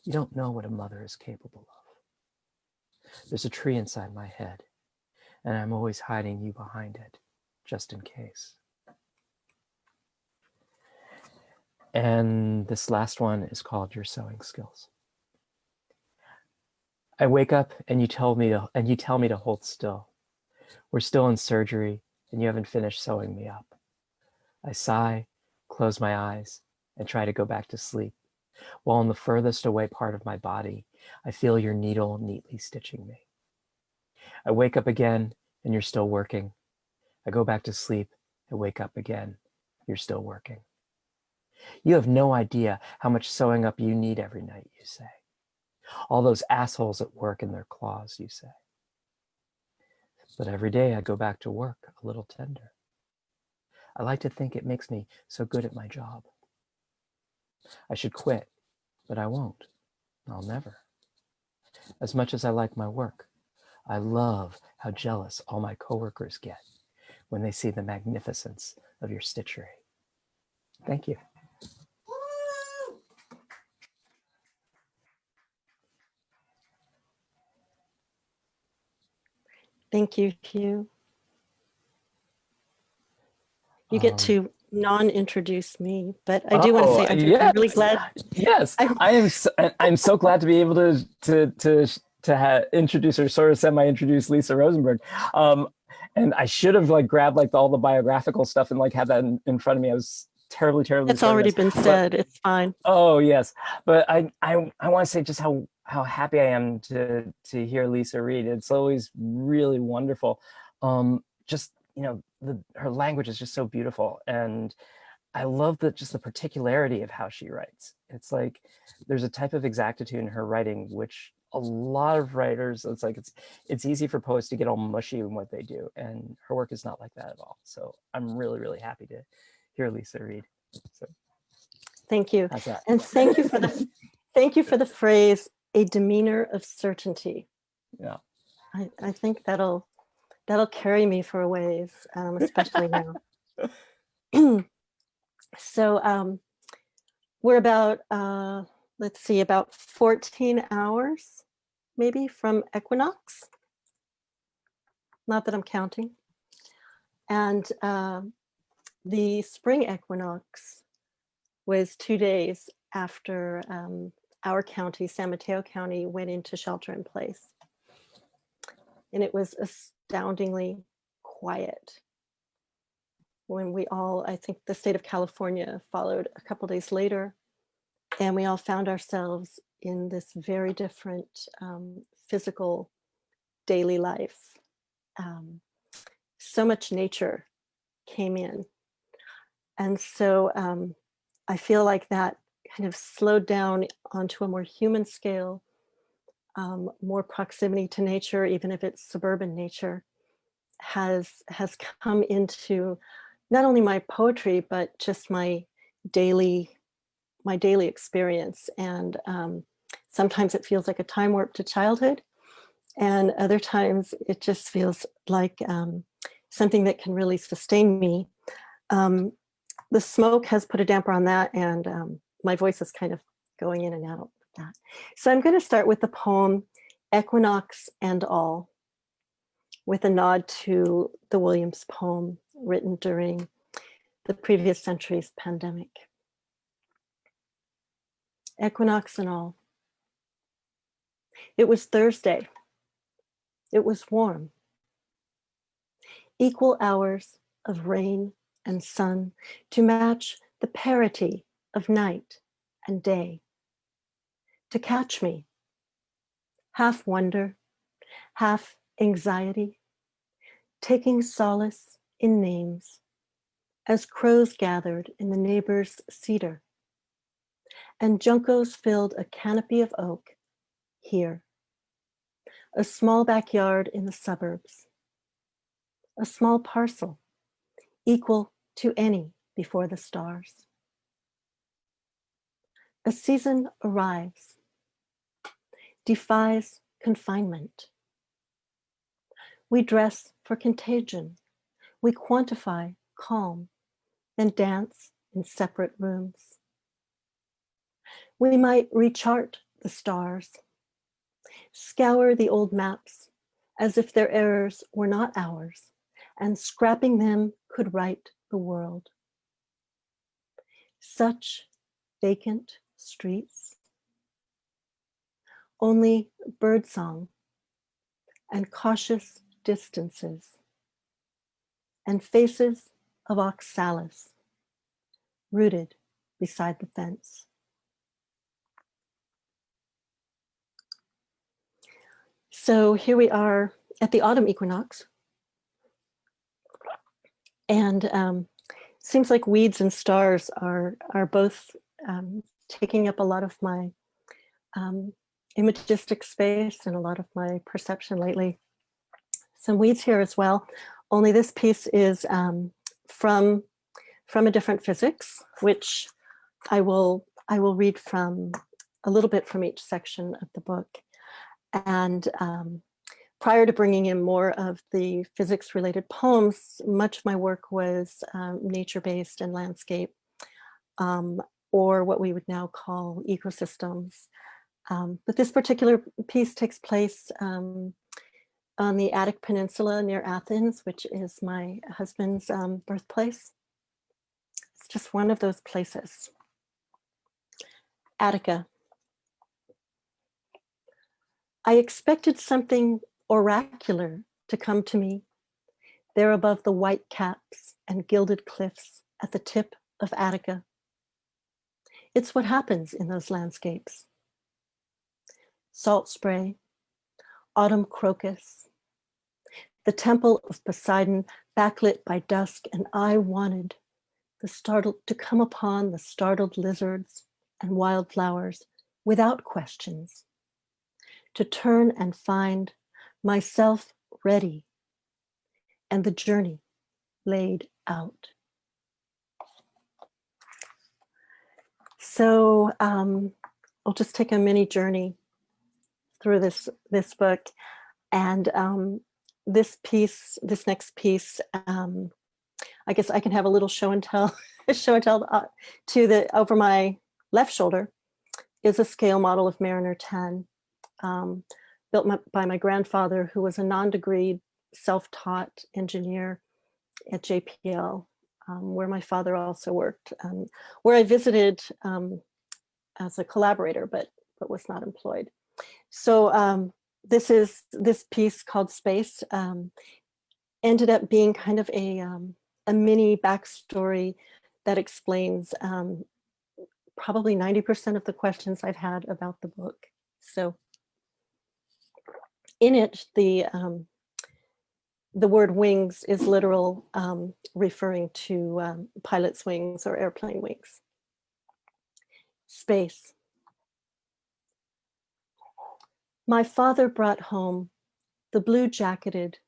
You don't know what a mother is capable of. There's a tree inside my head, and I'm always hiding you behind it, just in case. And this last one is called Your Sewing Skills. I wake up and you tell me to hold still. We're still in surgery and you haven't finished sewing me up. I sigh, close my eyes, and try to go back to sleep, while in the furthest away part of my body, I feel your needle neatly stitching me. I wake up again and you're still working. I go back to sleep and wake up again. You're still working. You have no idea how much sewing up you need every night, you say. All those assholes at work in their claws, you say. But every day I go back to work a little tender. I like to think it makes me so good at my job. I should quit, but I won't. I'll never. As much as I like my work, I love how jealous all my coworkers get when they see the magnificence of your stitchery. Thank you. Thank you, Hugh. You get to non-introduce me, but I do want to say I'm really glad. Yes, I'm so glad to be able to introduce or sort of semi-introduce Lisa Rosenberg. And I should have grabbed all the biographical stuff and had that in front of me. I was terribly it's already been said. It's fine. Oh yes, but I want to say just how happy I am to hear Lisa read. It's always really wonderful. Just her language is just so beautiful, and I love the particularity of how she writes. It's there's a type of exactitude in her writing which a lot of writers, it's easy for poets to get all mushy in what they do, and her work is not like that at all. So I'm really happy to hear Lisa read. So thank you. How's that? And thank you for the phrase, a demeanor of certainty. Yeah. I think that'll carry me for a ways, especially now. So we're about, let's see, about 14 hours maybe from equinox. Not that I'm counting. And the spring equinox was 2 days after our county, San Mateo County, went into shelter in place. And it was astoundingly quiet. When we all, I think the state of California followed a couple days later, and we all found ourselves in this very different physical daily life. so much nature came in. And so I feel like that kind of slowed down onto a more human scale, more proximity to nature, even if it's suburban nature, has come into not only my poetry, but just my daily experience. And sometimes it feels like a time warp to childhood, and other times it just feels like something that can really sustain me. The smoke has put a damper on that, and my voice is kind of going in and out with that. So I'm going to start with the poem Equinox and All, with a nod to the Williams poem written during the previous century's pandemic. Equinox and all. It was Thursday. It was warm. Equal hours of rain and sun to match the parity of night and day. To catch me, half wonder, half anxiety, taking solace in names as crows gathered in the neighbor's cedar, and juncos filled a canopy of oak here, a small backyard in the suburbs, a small parcel equal to any before the stars. A season arrives, defies confinement. We dress for contagion. We quantify calm, then dance in separate rooms. We might rechart the stars, scour the old maps as if their errors were not ours, and scrapping them could right the world. Such vacant streets, only birdsong and cautious distances, and faces of oxalis rooted beside the fence. So here we are at the autumn equinox, and seems like weeds and stars are both taking up a lot of my imagistic space and a lot of my perception lately. Some weeds here as well, only this piece is from a different physics, which I will read from a little bit from each section of the book. And prior to bringing in more of the physics-related poems, much of my work was nature-based and landscape, or what we would now call ecosystems. But this particular piece takes place on the Attic Peninsula near Athens, which is my husband's birthplace. It's just one of those places. Attica. I expected something oracular to come to me, there above the white caps and gilded cliffs at the tip of Attica. It's what happens in those landscapes. Salt spray, autumn crocus, the temple of Poseidon backlit by dusk, and I wanted to come upon the startled lizards and wildflowers without questions, to turn and find myself ready and the journey laid out. So I'll just take a mini journey through this book, and this next piece, I guess I can have a little show and tell to over my left shoulder is a scale model of Mariner 10, built by my grandfather, who was a non-degreed, self-taught engineer at JPL, where my father also worked, where I visited as a collaborator, but was not employed. So this piece called Space ended up being kind of a mini backstory that explains probably 90% of the questions I've had about the book. So in it, the word wings is literal, referring to pilot's wings or airplane wings. Space. My father brought home the blue-jacketed,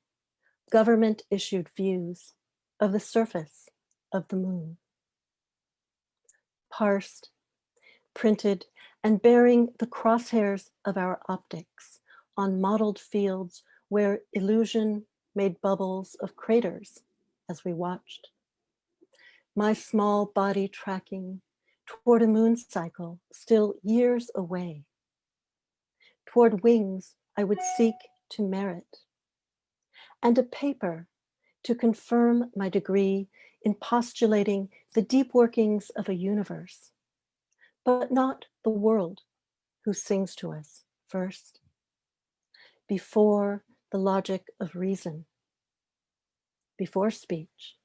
government-issued views of the surface of the moon. Parsed, printed, and bearing the crosshairs of our optics on modeled fields where illusion made bubbles of craters as we watched. My small body tracking toward a moon cycle still years away. Toward wings I would seek to merit, and a paper to confirm my degree in postulating the deep workings of a universe, but not the world who sings to us first, before the logic of reason, before speech,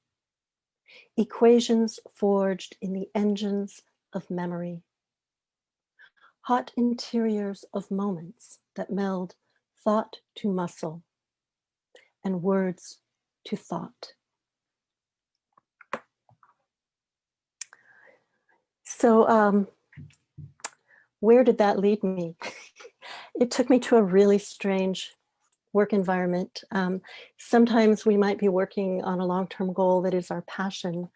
equations forged in the engines of memory, hot interiors of moments that meld thought to muscle and words to thought. So where did that lead me? It took me to a really strange work environment. Sometimes we might be working on a long-term goal that is our passion,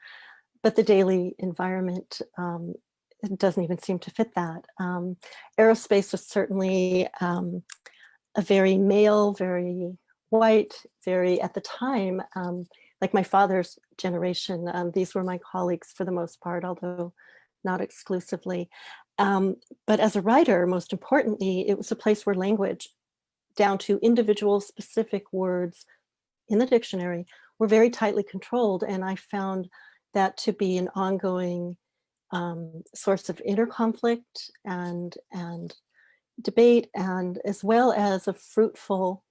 but the daily environment it doesn't even seem to fit that. Aerospace was certainly a very male, very white, very, at the time, like my father's generation, these were my colleagues for the most part, although not exclusively. But as a writer, most importantly, it was a place where language, down to individual specific words in the dictionary, were very tightly controlled. And I found that to be an ongoing source of inner conflict and debate, and as well as a fruitful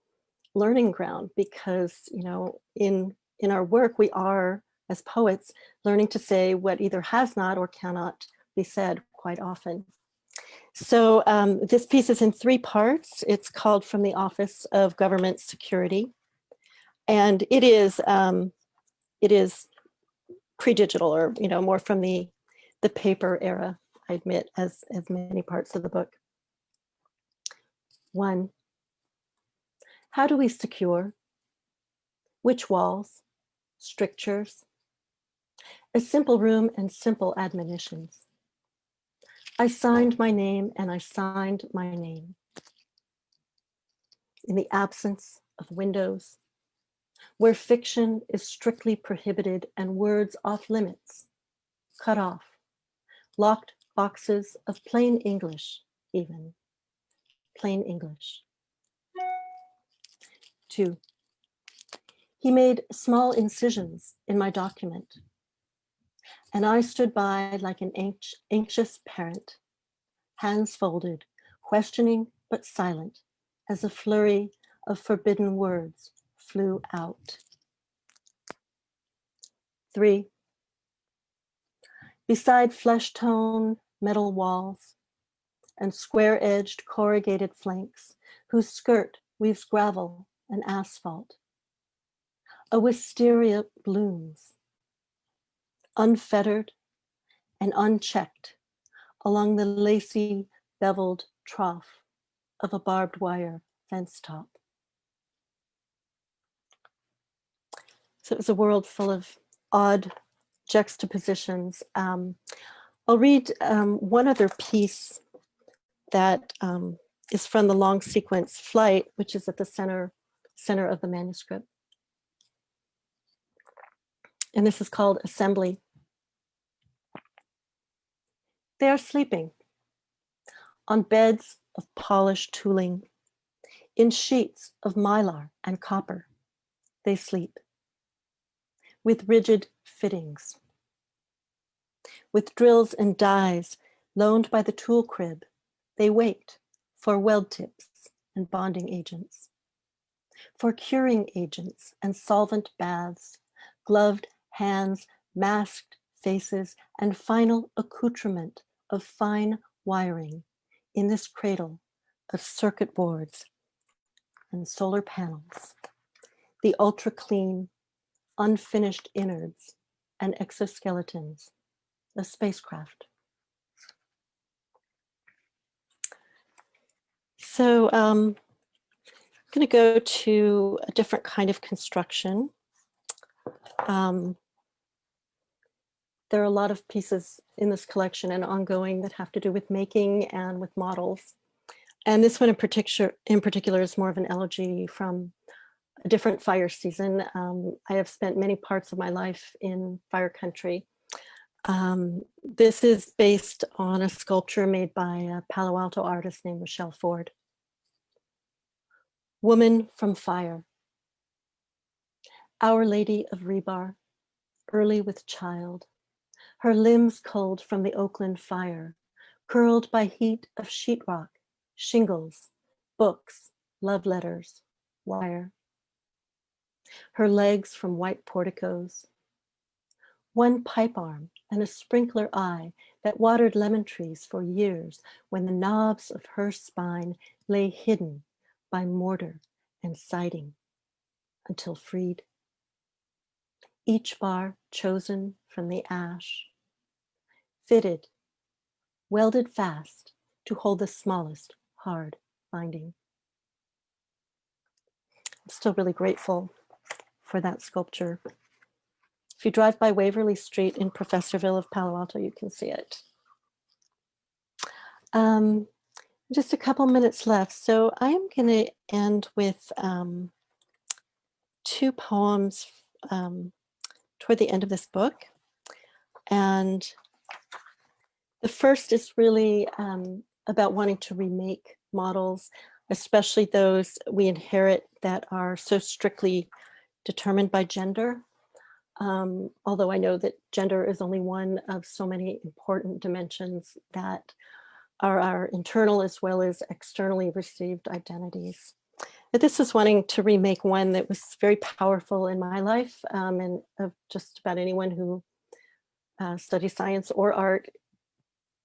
learning ground, because, you know, in our work, we are, as poets, learning to say what either has not or cannot be said quite often. So this piece is in 3 parts. It's called From the Office of Government Security. And it is pre-digital, or, you know, more from the paper era, I admit, as many parts of the book. 1, how do we secure? Which walls? Strictures? A simple room and simple admonitions. I signed my name and I signed my name. In the absence of windows, where fiction is strictly prohibited and words off limits, cut off, locked boxes of plain English, even plain English. 2, he made small incisions in my document, and I stood by like an anxious parent, hands folded, questioning but silent, as a flurry of forbidden words flew out. 3, beside flesh tone metal walls and square-edged corrugated flanks, whose skirt weaves gravel and asphalt, a wisteria blooms, unfettered and unchecked, along the lacy beveled trough of a barbed wire fence top. So it was a world full of odd juxtapositions. I'll read one other piece that is from the long sequence Flight, which is at the center of the manuscript. And this is called Assembly. They are sleeping on beds of polished tooling, in sheets of mylar and copper. They sleep with rigid fittings, with drills and dies loaned by the tool crib. They wait for weld tips and bonding agents, for curing agents and solvent baths, gloved hands, masked faces, and final accoutrement of fine wiring in this cradle of circuit boards and solar panels. the ultra clean, unfinished innards and exoskeletons of spacecraft. So I'm going to go to a different kind of construction. There are a lot of pieces in this collection and ongoing that have to do with making and with models. And this one in particular is more of an elegy from a different fire season. I have spent many parts of my life in fire country. This is based on a sculpture made by a Palo Alto artist named Michelle Ford. Woman from Fire. Our Lady of Rebar, early with child, her limbs cold from the Oakland fire, curled by heat of sheetrock, shingles, books, love letters, wire. Her legs from white porticos. One pipe arm and a sprinkler eye that watered lemon trees for years when the knobs of her spine lay hidden by mortar and siding until freed. Each bar chosen from the ash, fitted, welded fast to hold the smallest hard binding. I'm still really grateful for that sculpture. If you drive by Waverly Street in Professorville of Palo Alto, you can see it. Just a couple minutes left. So I am going to end with two poems toward the end of this book. And the first is really about wanting to remake models, especially those we inherit that are so strictly determined by gender. Although I know that gender is only one of so many important dimensions that are our internal as well as externally received identities. But this is wanting to remake one that was very powerful in my life and of just about anyone who studies science or art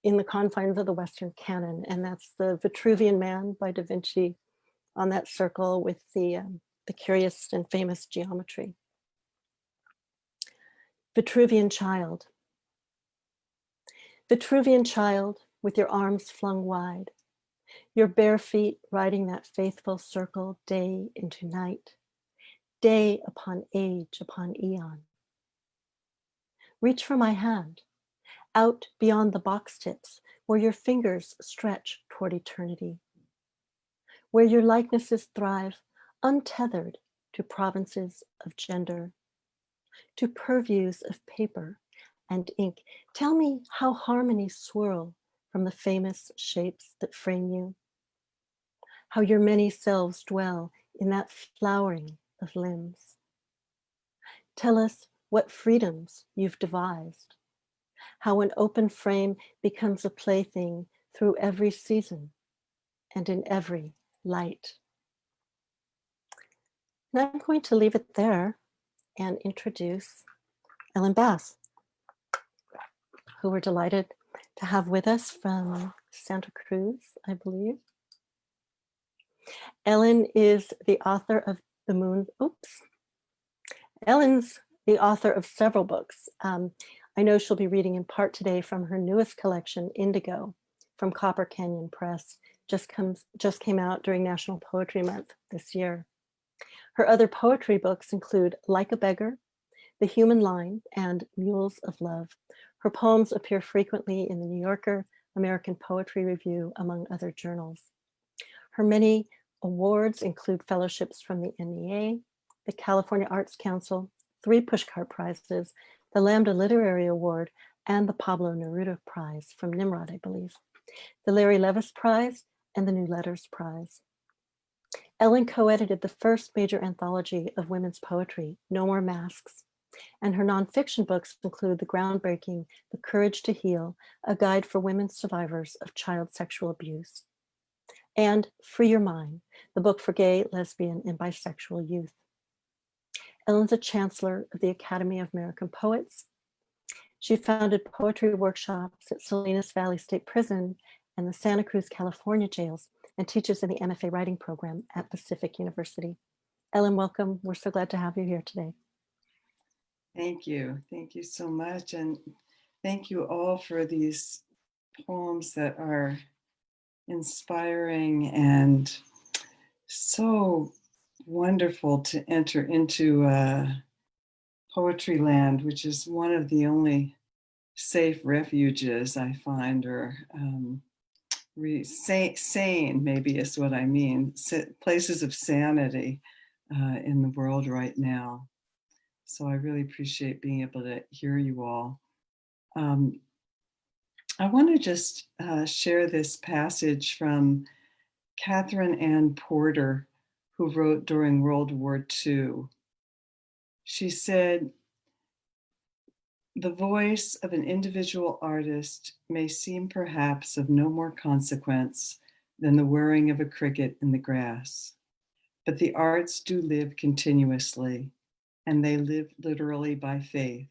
in the confines of the Western canon, and that's the Vitruvian Man by Da Vinci on that circle with the curious and famous geometry. Vitruvian Child. Vitruvian child, with your arms flung wide, your bare feet riding that faithful circle day into night, day upon age upon eon. Reach for my hand, out beyond the box tips, where your fingers stretch toward eternity, where your likenesses thrive untethered to provinces of gender, to purviews of paper and ink. Tell me how harmonies swirl from the famous shapes that frame you, how your many selves dwell in that flowering of limbs. Tell us what freedoms you've devised, how an open frame becomes a plaything through every season and in every light. And I'm going to leave it there and introduce Ellen Bass, who we're delighted to have with us from Santa Cruz, I believe. Ellen is the author of Ellen's the author of several books. I know she'll be reading in part today from her newest collection, Indigo, from Copper Canyon Press, just came out during National Poetry Month this year. Her other poetry books include Like a Beggar, The Human Line, and Mules of Love. Her poems appear frequently in the New Yorker, American Poetry Review, among other journals. Her many awards include fellowships from the NEA, the California Arts Council, 3 Pushcart Prizes, the Lambda Literary Award, and the Pablo Neruda Prize from Nimrod, I believe, the Larry Levis Prize, and the New Letters Prize. Ellen co-edited the first major anthology of women's poetry, No More Masks, and her nonfiction books include the groundbreaking The Courage to Heal, a guide for women survivors of child sexual abuse, and Free Your Mind, the book for gay, lesbian, and bisexual youth. Ellen's a chancellor of the Academy of American Poets. She founded poetry workshops at Salinas Valley State Prison and the Santa Cruz, California jails, and teaches in the MFA writing program at Pacific University. Ellen, welcome. We're so glad to have you here today. Thank you. Thank you so much. And thank you all for these poems that are inspiring and so wonderful to enter into poetry land, which is one of the only safe refuges I find, or sane maybe is what I mean, places of sanity in the world right now. So I really appreciate being able to hear you all. I want to just share this passage from Catherine Ann Porter, who wrote during World War II. She said, "The voice of an individual artist may seem perhaps of no more consequence than the whirring of a cricket in the grass, but the arts do live continuously, and they live literally by faith.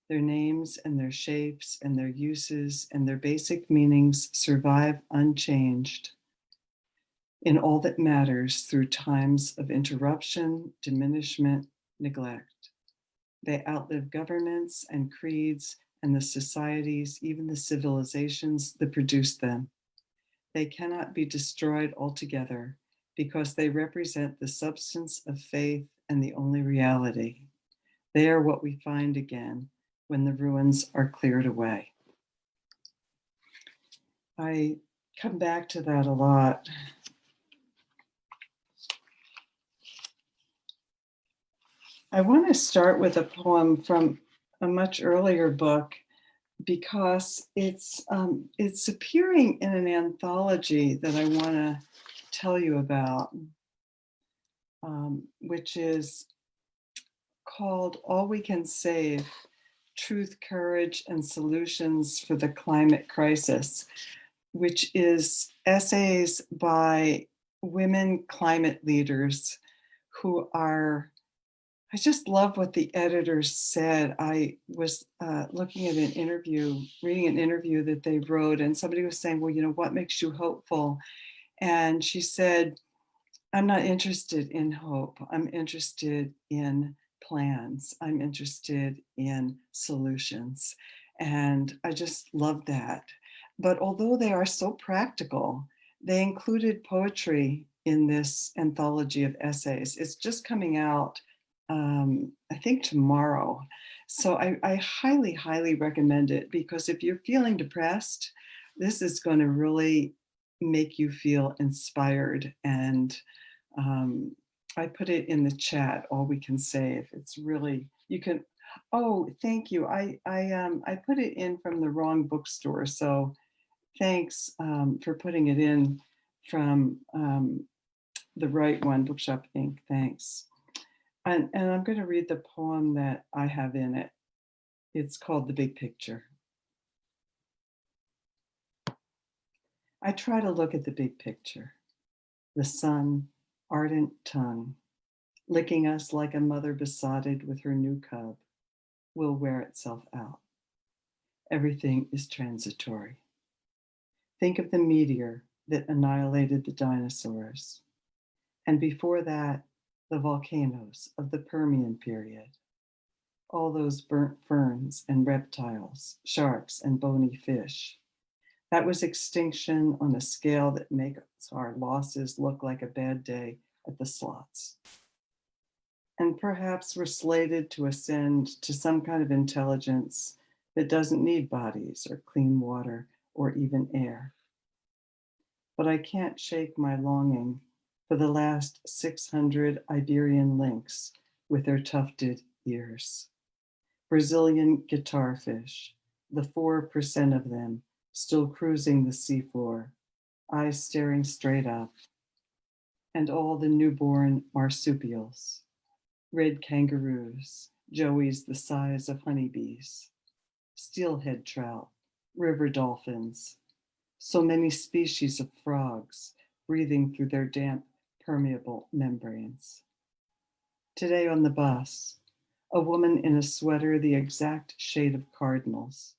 Their names and their shapes and their uses and their basic meanings survive unchanged in all that matters through times of interruption, diminishment, neglect. They outlive governments and creeds and the societies, even the civilizations that produce them. They cannot be destroyed altogether because they represent the substance of faith and the only reality. They are what we find again when the ruins are cleared away." I come back to that a lot. I want to start with a poem from a much earlier book because it's appearing in an anthology that I want to tell you about, which is called All We Can Save: Truth, Courage, and Solutions for the Climate Crisis, which is essays by women climate leaders who are, I just love what the editors said. I was looking at an interview, reading an interview that they wrote, and somebody was saying, well, you know, what makes you hopeful? And she said, I'm not interested in hope. I'm interested in plans. I'm interested in solutions. And I just love that. But although they are so practical, they included poetry in this anthology of essays. It's just coming out, I think tomorrow. So I highly, highly recommend it, because if you're feeling depressed, this is going to really make you feel inspired. And I put it in the chat, All We Can Save. It's really, you can, oh, thank you. I put it in from the wrong bookstore. So thanks for putting it in from the right one, Bookshop Inc. Thanks. And I'm going to read the poem that I have in it. It's called The Big Picture. I try to look at the big picture. The sun, ardent tongue, licking us like a mother besotted with her new cub, will wear itself out. Everything is transitory. Think of the meteor that annihilated the dinosaurs. And before that, the volcanoes of the Permian period. All those burnt ferns and reptiles, sharks and bony fish. That was extinction on a scale that makes our losses look like a bad day at the slots. And perhaps we're slated to ascend to some kind of intelligence that doesn't need bodies or clean water or even air. But I can't shake my longing for the last 600 Iberian lynx with their tufted ears. Brazilian guitarfish, the 4% of them still cruising the seafloor, eyes staring straight up. And all the newborn marsupials, red kangaroos, joeys the size of honeybees, steelhead trout, river dolphins, so many species of frogs breathing through their damp, permeable membranes. Today on the bus, a woman in a sweater the exact shade of cardinals,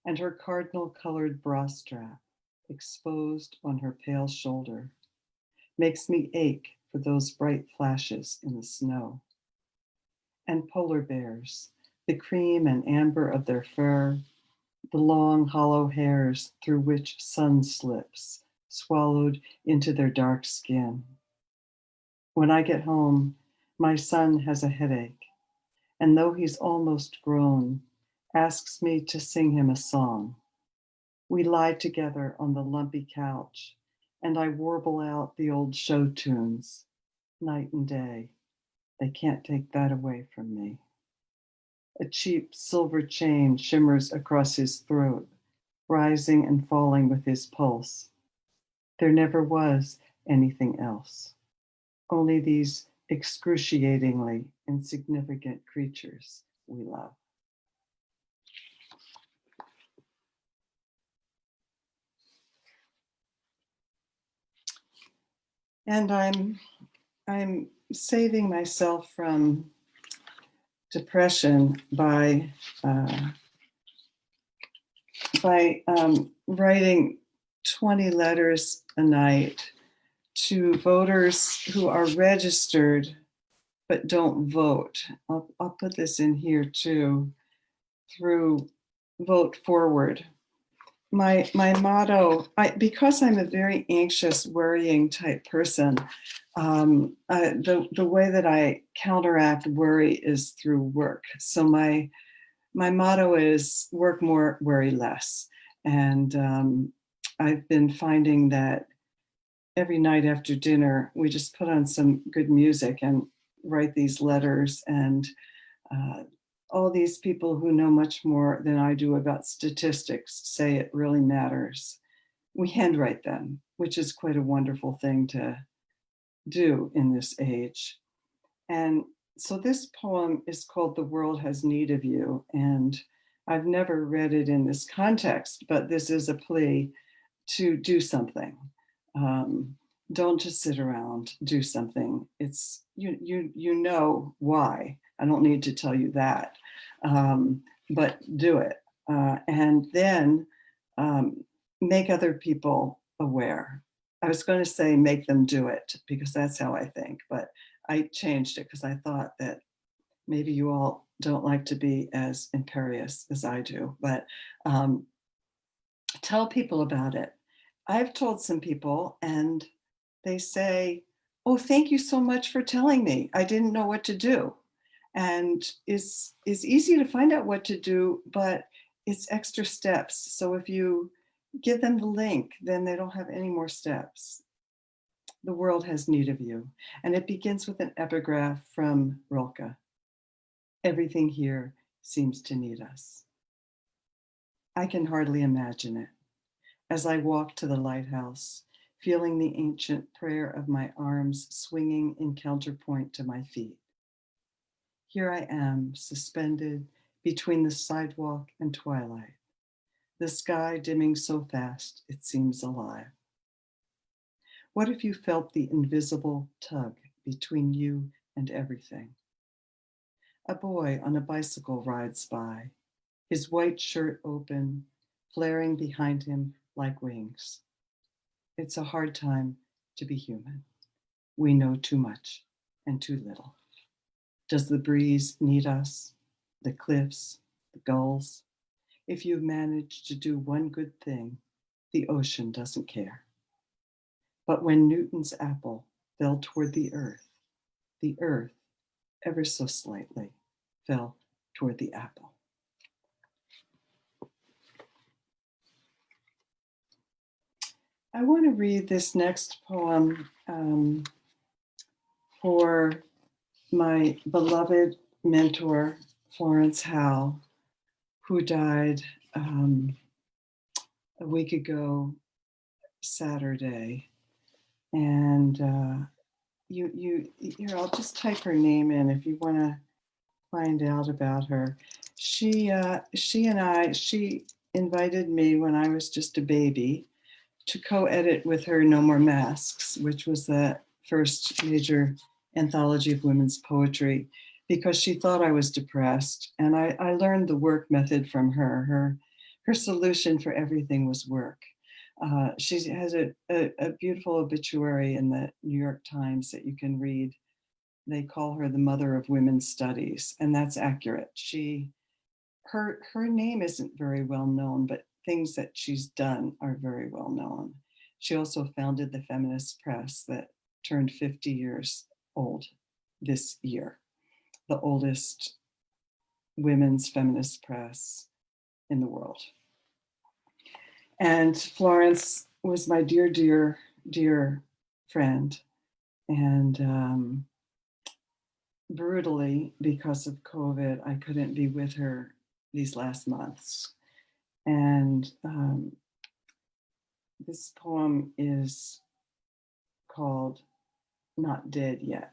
and her cardinal-colored bra strap exposed on her pale shoulder, makes me ache for those bright flashes in the snow. And polar bears, the cream and amber of their fur, the long hollow hairs through which sun slips, swallowed into their dark skin. When I get home, my son has a headache, and though he's almost grown, asks me to sing him a song. We lie together on the lumpy couch, and I warble out the old show tunes, night and day. They can't take that away from me. A cheap silver chain shimmers across his throat, rising and falling with his pulse. There never was anything else, only these excruciatingly insignificant creatures we love. And I'm saving myself from depression by writing 20 letters a night to voters who are registered but don't vote. I'll put this in here too, through Vote Forward. My motto, because I'm a very anxious, worrying type person, the way that I counteract worry is through work. So my motto is work more, worry less. And I've been finding that every night after dinner, we just put on some good music and write these letters. And all these people who know much more than I do about statistics say it really matters. We handwrite them, which is quite a wonderful thing to do in this age. And so this poem is called The World Has Need of You. And I've never read it in this context, but this is a plea to do something. Don't just sit around, do something. It's, you know why. I don't need to tell you that, but do it. And then make other people aware. I was going to say make them do it because that's how I think, but I changed it because I thought that maybe you all don't like to be as imperious as I do, but tell people about it. I've told some people and they say, oh, thank you so much for telling me. I didn't know what to do. And it's easy to find out what to do, but it's extra steps. So if you give them the link, then they don't have any more steps. The world has need of you. And it begins with an epigraph from Rilke. Everything here seems to need us. I can hardly imagine it. As I walk to the lighthouse, feeling the ancient prayer of my arms swinging in counterpoint to my feet. Here I am, suspended between the sidewalk and twilight, the sky dimming so fast it seems alive. What if you felt the invisible tug between you and everything? A boy on a bicycle rides by, his white shirt open, flaring behind him like wings. It's a hard time to be human. We know too much and too little. Does the breeze need us? The cliffs, the gulls? If you've managed to do one good thing, the ocean doesn't care. But when Newton's apple fell toward the earth, ever so slightly, fell toward the apple. I want to read this next poem for my beloved mentor, Florence Howe, who died a week ago, Saturday. And here, I'll just type her name in if you want to find out about her. She invited me when I was just a baby to co-edit with her No More Masks, which was the first major anthology of women's poetry, because she thought I was depressed. And I learned the work method from her. Her solution for everything was work. She has a beautiful obituary in the New York Times that you can read. They call her the mother of women's studies, and that's accurate. Her name isn't very well known, but things that she's done are very well known. She also founded the feminist press that turned 50 years old this year, the oldest women's feminist press in the world. And Florence was my dear, dear, dear friend. And brutally, because of COVID, I couldn't be with her these last months. And this poem is called Not Dead Yet.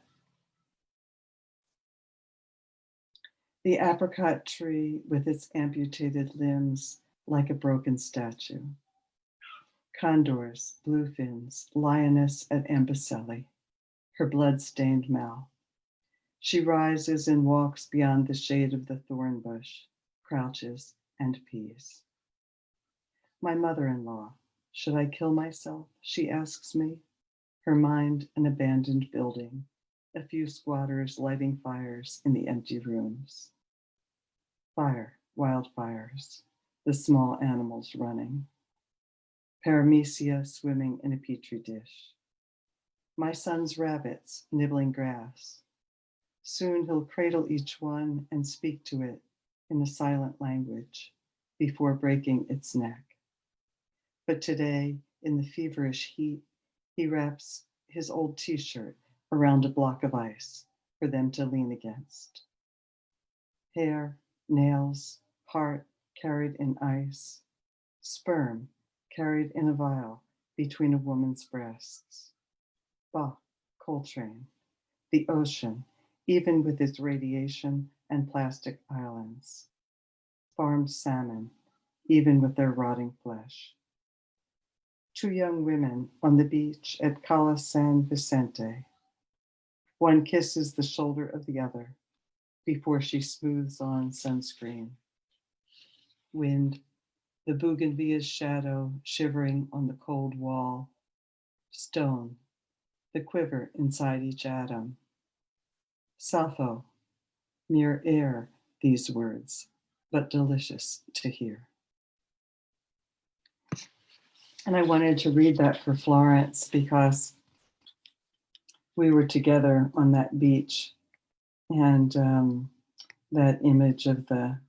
The apricot tree with its amputated limbs like a broken statue. Condors, bluefins, lioness at Ambicelli, her blood-stained mouth. She rises and walks beyond the shade of the thorn bush, crouches and pees. My mother-in-law, should I kill myself? She asks me, her mind an abandoned building, a few squatters lighting fires in the empty rooms. Fire, wildfires, the small animals running. Paramecia swimming in a petri dish. My son's rabbits nibbling grass. Soon he'll cradle each one and speak to it in a silent language before breaking its neck. But today, in the feverish heat, he wraps his old t-shirt around a block of ice for them to lean against. Hair, nails, heart carried in ice, sperm carried in a vial between a woman's breasts. Bach, Coltrane, the ocean, even with its radiation and plastic islands. Farmed salmon, even with their rotting flesh. Two young women on the beach at Cala San Vicente. One kisses the shoulder of the other before she smooths on sunscreen. Wind, the bougainvillea's shadow shivering on the cold wall. Stone, the quiver inside each atom. Sappho, mere air, these words, but delicious to hear. And I wanted to read that for Florence because we were together on that beach, and that image of the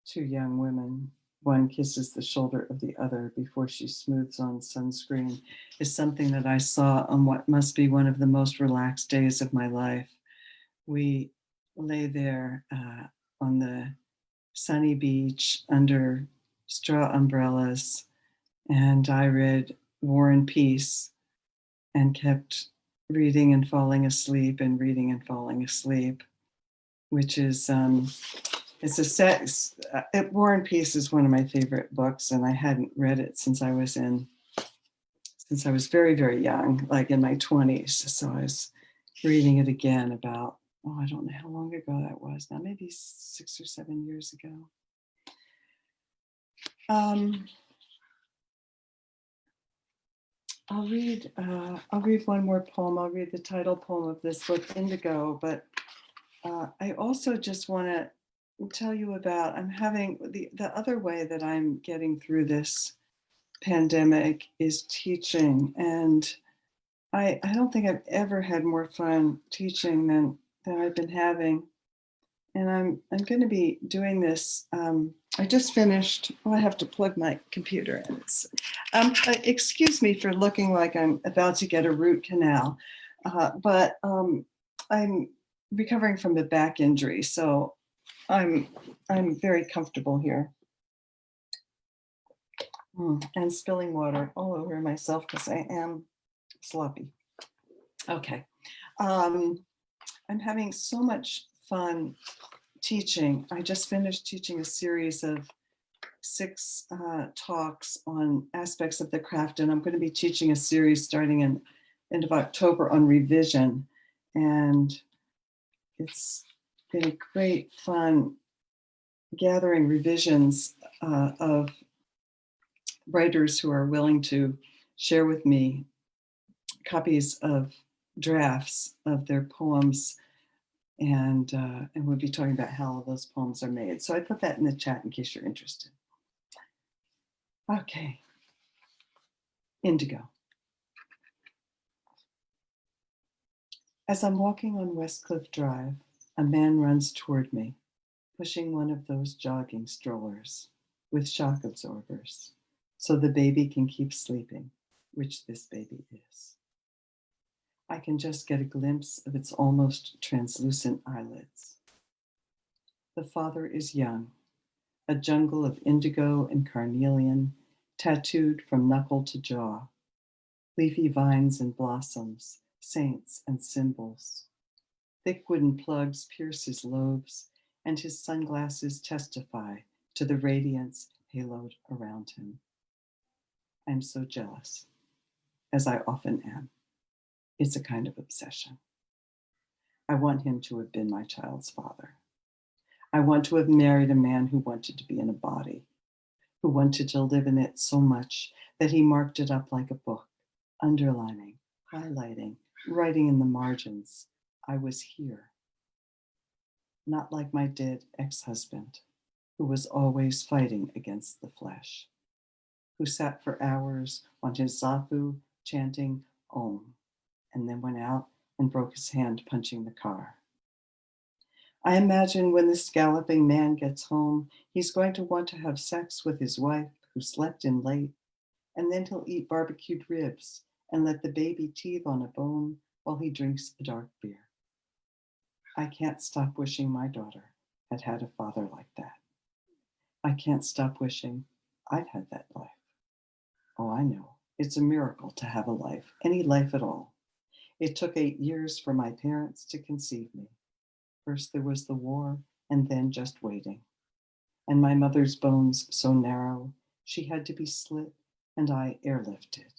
two young women, one kisses the shoulder of the other before she smooths on sunscreen, is something that I saw on what must be one of the most relaxed days of my life. We lay there on the sunny beach under straw umbrellas, and I read War and Peace and kept reading and falling asleep and reading and falling asleep, which is, it's a set, War and Peace is one of my favorite books, and I hadn't read it since I was very, very young, like in my 20s. So I was reading it again about, I don't know how long ago that was now, maybe 6 or 7 years ago. I'll read one more poem. I'll read the title poem of this book, Indigo, but I also just want to tell you about, I'm having, the other way that I'm getting through this pandemic is teaching. And I don't think I've ever had more fun teaching than I've been having. And I'm going to be doing this. I just finished. I have to plug my computer in. Excuse me for looking like I'm about to get a root canal, but I'm recovering from a back injury, so I'm very comfortable here. And spilling water all over myself because I am sloppy. Okay, I'm having so much fun teaching. I just finished teaching a series of 6 talks on aspects of the craft, and I'm going to be teaching a series starting in end of October on revision. And it's been great fun gathering revisions of writers who are willing to share with me copies of drafts of their poems, and we'll be talking about how those poems are made. So I put that in the chat in case you're interested. Okay, Indigo. As I'm walking on Westcliff Drive, a man runs toward me, pushing one of those jogging strollers with shock absorbers, so the baby can keep sleeping, which this baby is. I can just get a glimpse of its almost translucent eyelids. The father is young, a jungle of indigo and carnelian, tattooed from knuckle to jaw, leafy vines and blossoms, saints and symbols. Thick wooden plugs pierce his lobes, and his sunglasses testify to the radiance haloed around him. I'm so jealous, as I often am. It's a kind of obsession. I want him to have been my child's father. I want to have married a man who wanted to be in a body, who wanted to live in it so much that he marked it up like a book, underlining, highlighting, writing in the margins, I was here. Not like my dead ex-husband, who was always fighting against the flesh, who sat for hours on his zafu chanting Om, and then went out and broke his hand punching the car. I imagine when this galloping man gets home, he's going to want to have sex with his wife who slept in late, and then he'll eat barbecued ribs and let the baby teethe on a bone while he drinks a dark beer. I can't stop wishing my daughter had had a father like that. I can't stop wishing I'd had that life. Oh, I know. It's a miracle to have a life, any life at all. It took 8 years for my parents to conceive me. First there was the war, and then just waiting. And my mother's bones so narrow, she had to be slit and I airlifted.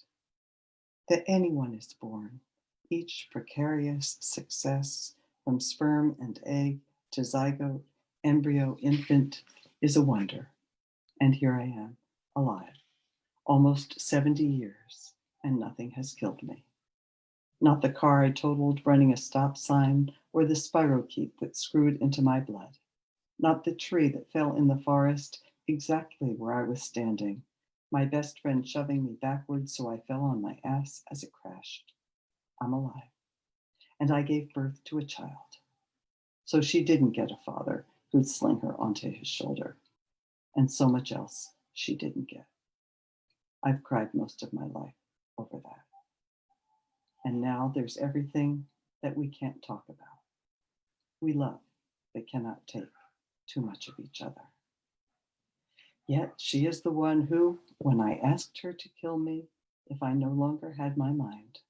That anyone is born, each precarious success from sperm and egg to zygote, embryo, infant is a wonder. And here I am, alive, almost 70 years, and nothing has killed me. Not the car I totaled running a stop sign or the spirochete that screwed into my blood. Not the tree that fell in the forest exactly where I was standing, my best friend shoving me backwards so I fell on my ass as it crashed. I'm alive. And I gave birth to a child. So she didn't get a father who'd sling her onto his shoulder. And so much else she didn't get. I've cried most of my life over that. And now there's everything that we can't talk about. We love, but cannot take too much of each other. Yet she is the one who, when I asked her to kill me if I no longer had my mind,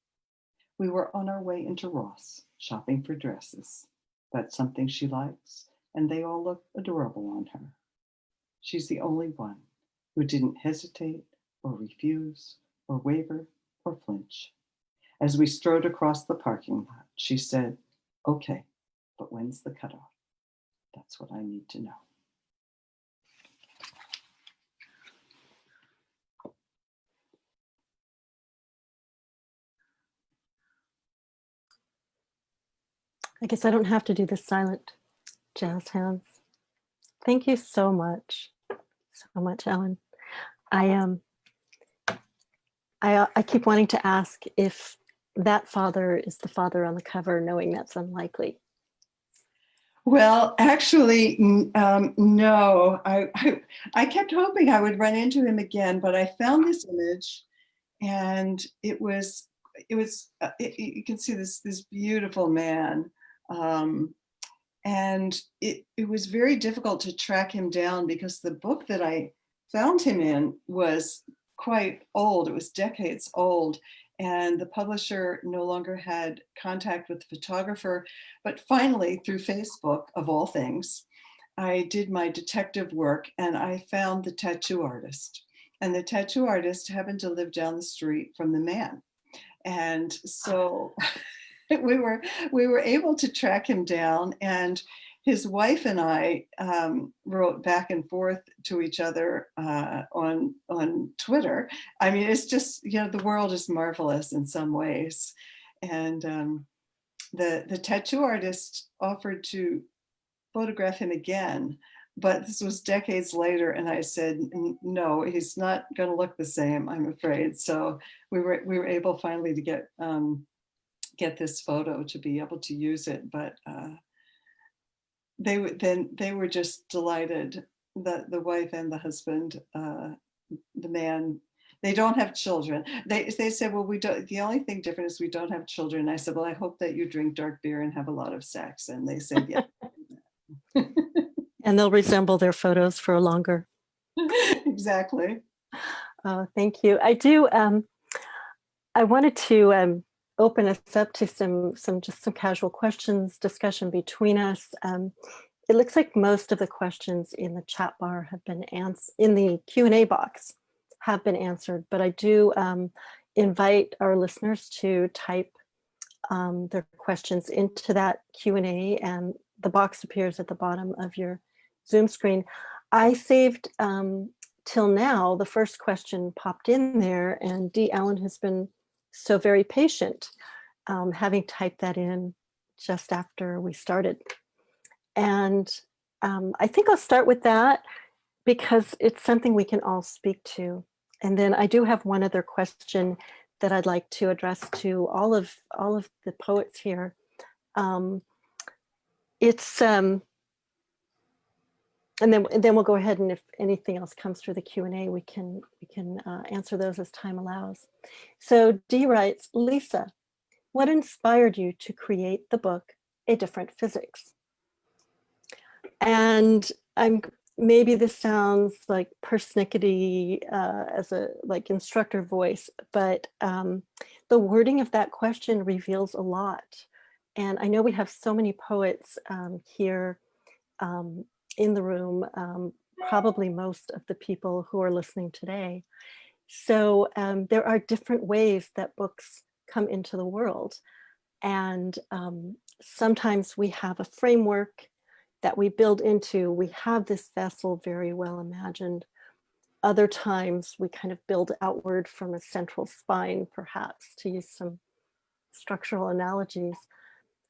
we were on our way into Ross, shopping for dresses. That's something she likes, and they all look adorable on her. She's the only one who didn't hesitate or refuse or waver or flinch. As we strode across the parking lot, she said, okay, but when's the cutoff? That's what I need to know. I guess I don't have to do the silent jazz hands. Thank you so much, Ellen. I keep wanting to ask if that father is the father on the cover, knowing that's unlikely. Well, actually, no. I kept hoping I would run into him again, but I found this image, and you can see this beautiful man, and it was very difficult to track him down because the book that I found him in was quite old. It was decades old. And the publisher no longer had contact with the photographer. But finally, through Facebook, of all things, I did my detective work and I found the tattoo artist. And the tattoo artist happened to live down the street from the man. And so we were able to track him down. And his wife and I wrote back and forth to each other on Twitter. I mean, it's just, you know, the world is marvelous in some ways. And the tattoo artist offered to photograph him again, but this was decades later, and I said, no, he's not going to look the same, I'm afraid. So we were able finally to get this photo to be able to use it, but they were just delighted, the wife and the husband, the man. They don't have children. They said, well, we don't. The only thing different is we don't have children. I said, well, I hope that you drink dark beer and have a lot of sex. And they said, yeah. And they'll resemble their photos for longer. Exactly. Thank you. I do. I wanted to open us up to some casual questions, discussion between us. It looks like most of the questions in the chat bar have been answered, in the Q&A box have been answered, but I do invite our listeners to type their questions into that Q&A, and the box appears at the bottom of your Zoom screen. I saved till now, the first question popped in there, and Dee Allen has been so very patient, having typed that in just after we started. And I think I'll start with that because it's something we can all speak to. And then I do have one other question that I'd like to address to all of the poets here. And then we'll go ahead, and if anything else comes through the Q&A, we can answer those as time allows. So Dee writes, Lisa, what inspired you to create the book, A Different Physics? And maybe this sounds like persnickety as a like instructor voice, but the wording of that question reveals a lot. And I know we have so many poets here in the room, probably most of the people who are listening today. So there are different ways that books come into the world. And sometimes we have a framework that we build into. We have this vessel very well imagined. Other times we kind of build outward from a central spine, perhaps, to use some structural analogies.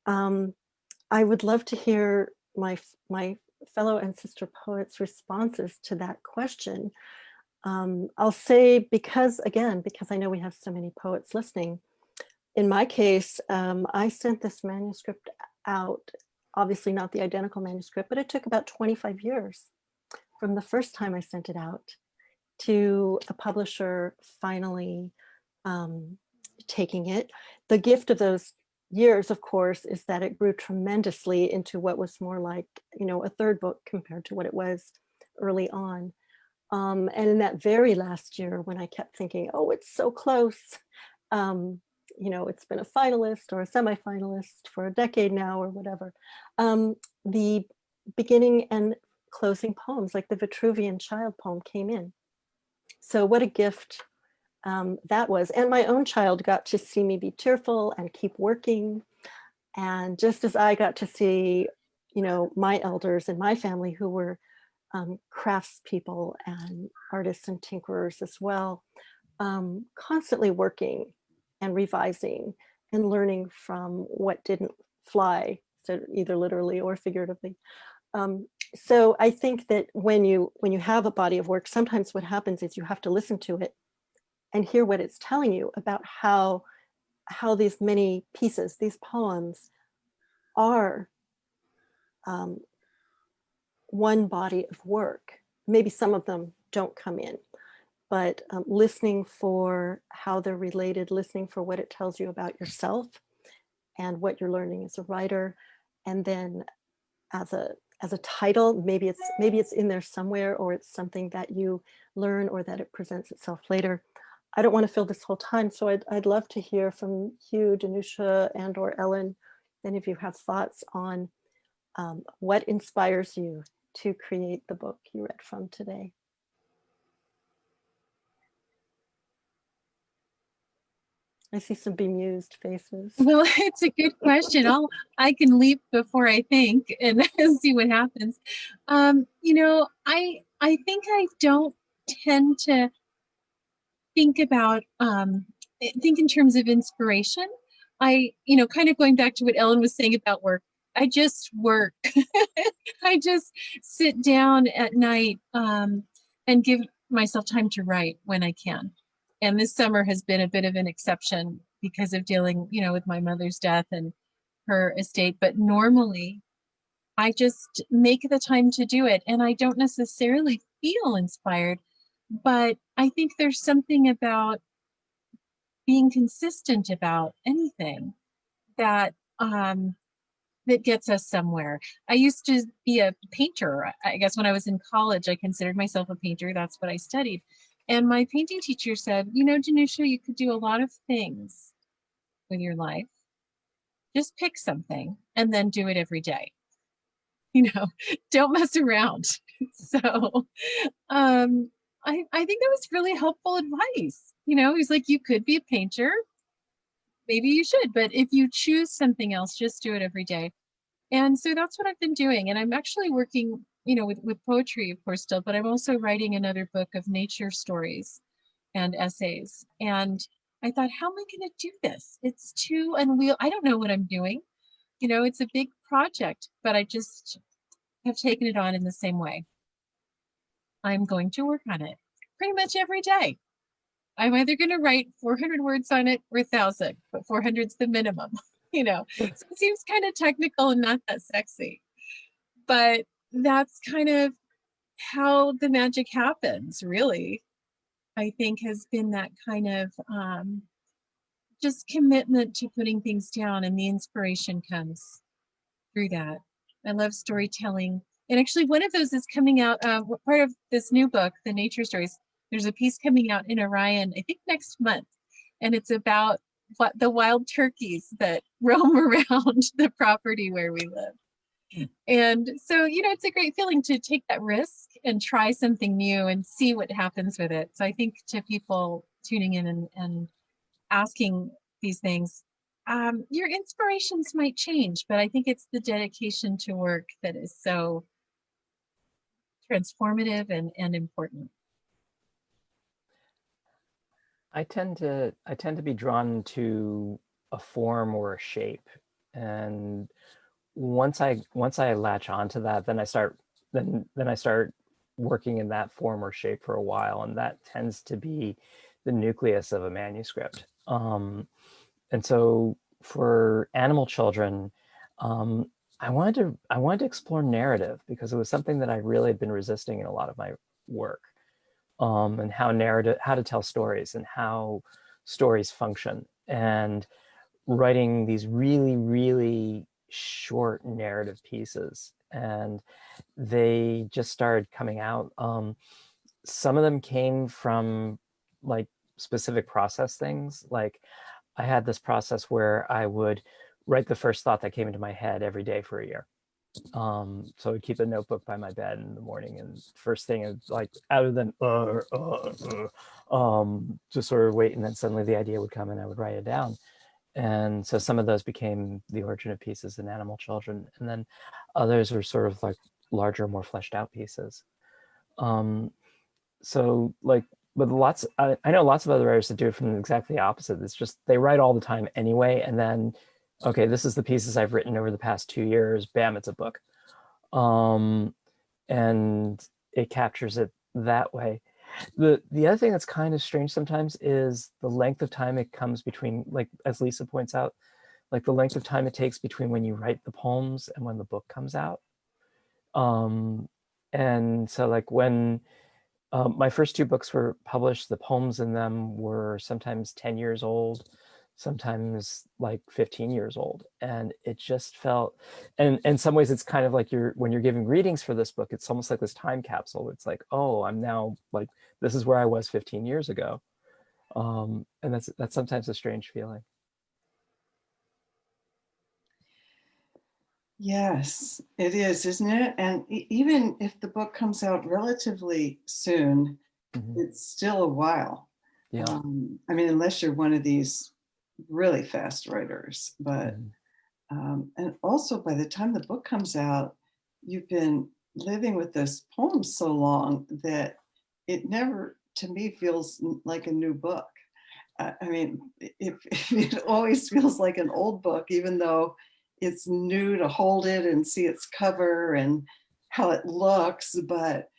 I would love to hear my fellow and sister poets' responses to that question. I'll say, because I know we have so many poets listening, in my case, I sent this manuscript out, obviously not the identical manuscript, but it took about 25 years from the first time I sent it out to a publisher finally taking it. The gift of those years, of course, is that it grew tremendously into what was more like, you know, a third book compared to what it was early on. And in that very last year, when I kept thinking, oh, it's so close, you know, it's been a finalist or a semi-finalist for a decade now or whatever, the beginning and closing poems, like the Vitruvian Child poem, came in. So what a gift that was. And my own child got to see me be tearful and keep working. And just as I got to see, you know, my elders in my family who were craftspeople and artists and tinkerers as well, constantly working and revising and learning from what didn't fly, so either literally or figuratively. So I think that when you have a body of work, sometimes what happens is you have to listen to it and hear what it's telling you about how these many pieces, these poems, are one body of work. Maybe some of them don't come in, but listening for how they're related, listening for what it tells you about yourself and what you're learning as a writer, and then as a title, maybe it's in there somewhere, or it's something that you learn or that it presents itself later. I don't want to fill this whole time, so I'd love to hear from Hugh, Danusha, and or Ellen, if any of you have thoughts on what inspires you to create the book you read from today. I see some bemused faces. Well, it's a good question. I can leap before I think and see what happens. I think I don't tend to think about think in terms of inspiration. Kind of going back to what Ellen was saying about work, I just work. I just sit down at night and give myself time to write when I can. And this summer has been a bit of an exception because of dealing, with my mother's death and her estate. But normally I just make the time to do it. And I don't necessarily feel inspired, but I think there's something about being consistent about anything that that gets us somewhere. I used to be a painter. I guess when I was in college, I considered myself a painter. That's what I studied. And my painting teacher said, Danusha, you could do a lot of things with your life. Just pick something and then do it every day. Don't mess around. So I think that was really helpful advice. He's like, you could be a painter. Maybe you should, but if you choose something else, just do it every day. And so that's what I've been doing. And I'm actually working, with poetry, of course, still, but I'm also writing another book of nature stories and essays. And I thought, how am I going to do this? It's too unreal. I don't know what I'm doing. It's a big project, but I just have taken it on in the same way. I'm going to work on it pretty much every day. I'm either going to write 400 words on it or 1,000, but 400 is the minimum, So it seems kind of technical and not that sexy, but that's kind of how the magic happens, really. I think has been that kind of just commitment to putting things down, and the inspiration comes through that. I love storytelling. And actually one of those is coming out, part of this new book, The Nature Stories. There's a piece coming out in Orion, I think next month. And it's about the wild turkeys that roam around the property where we live. And so, it's a great feeling to take that risk and try something new and see what happens with it. So I think to people tuning in and asking these things, your inspirations might change, but I think it's the dedication to work that is so transformative and important. I tend to be drawn to a form or a shape, and once I latch onto that, then I start working in that form or shape for a while, and that tends to be the nucleus of a manuscript. And so for Animal Children, I wanted to explore narrative because it was something that I really had been resisting in a lot of my work. And how to tell stories and how stories function, and writing these really, really short narrative pieces. And they just started coming out. Some of them came from like specific process things. Like I had this process where I would write the first thought that came into my head every day for a year. So I'd keep a notebook by my bed in the morning, and first thing is like, other than just sort of wait, and then suddenly the idea would come and I would write it down. And so some of those became the origin of pieces in Animal Children, and then others were sort of like larger, more fleshed out pieces. So like with I know lots of other writers that do it from exactly the opposite. It's just they write all the time anyway, and then okay, this is the pieces I've written over the past 2 years. Bam, it's a book. And it captures it that way. The other thing that's kind of strange sometimes is the length of time it comes between, like as Lisa points out, like the length of time it takes between when you write the poems and when the book comes out. And so like when my first 2 books were published, the poems in them were sometimes 10 years old, sometimes like 15 years old. And it just felt, and in some ways it's kind of like when you're giving readings for this book, it's almost like this time capsule. It's like, oh, I'm now like, this is where I was 15 years ago. And that's sometimes a strange feeling. Yes, it is, isn't it? And even if the book comes out relatively soon, it's still a while. Yeah. I mean, unless you're one of these really fast writers, but and also by the time the book comes out, you've been living with this poem so long that it never, to me, feels like a new book. I mean, it always feels like an old book, even though it's new to hold it and see its cover and how it looks. But,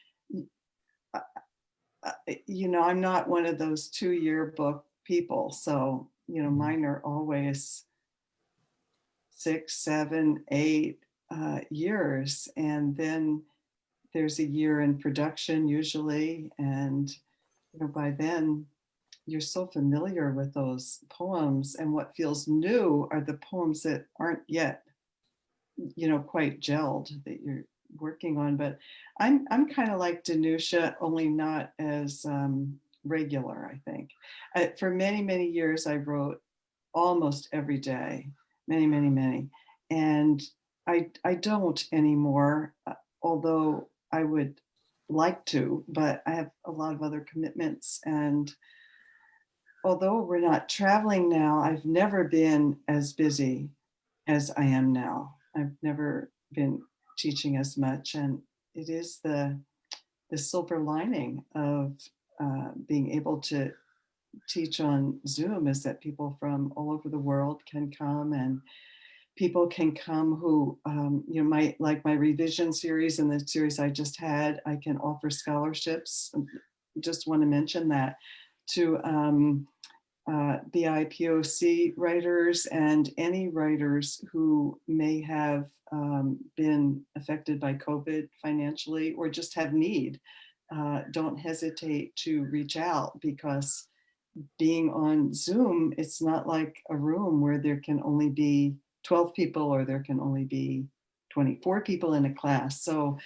you know, I'm not one of those 2-year book people. So, you know, mine are always 6, 7, 8 years. And then there's a year in production usually. And, you know, by then you're so familiar with those poems, and what feels new are the poems that aren't yet, you know, quite gelled that you're working on. But I'm kind of like Danusha, only not as regular, I think. For many, many years, I wrote almost every day, many, many, many. And I don't anymore, although I would like to, but I have a lot of other commitments. And although we're not traveling now, I've never been as busy as I am now. I've never been teaching as much. And it is the silver lining of being able to teach on Zoom, is that people from all over the world can come, and people can come who, you know, like my revision series and the series I just had, I can offer scholarships. Just want to mention that to BIPOC writers and any writers who may have been affected by COVID financially or just have need. Don't hesitate to reach out, because being on Zoom, it's not like a room where there can only be 12 people or there can only be 24 people in a class. So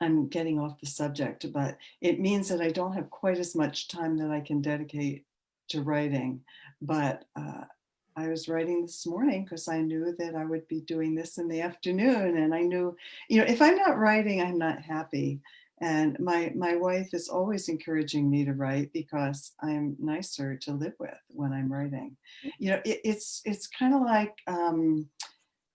I'm getting off the subject, but it means that I don't have quite as much time that I can dedicate to writing. But I was writing this morning because I knew that I would be doing this in the afternoon. And I knew, you know, if I'm not writing, I'm not happy. And my wife is always encouraging me to write because I'm nicer to live with when I'm writing. You know, it's kind of like,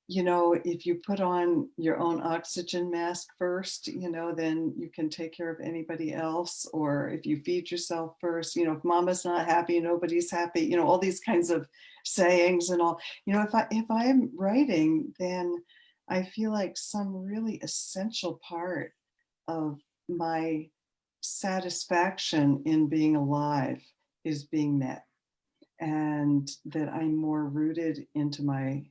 you know, if you put on your own oxygen mask first, you know, then you can take care of anybody else. Or if you feed yourself first, you know, if mama's not happy, nobody's happy, you know, all these kinds of sayings and all. You know, if I'm writing, then I feel like some really essential part of my satisfaction in being alive is being met, and that I'm more rooted into my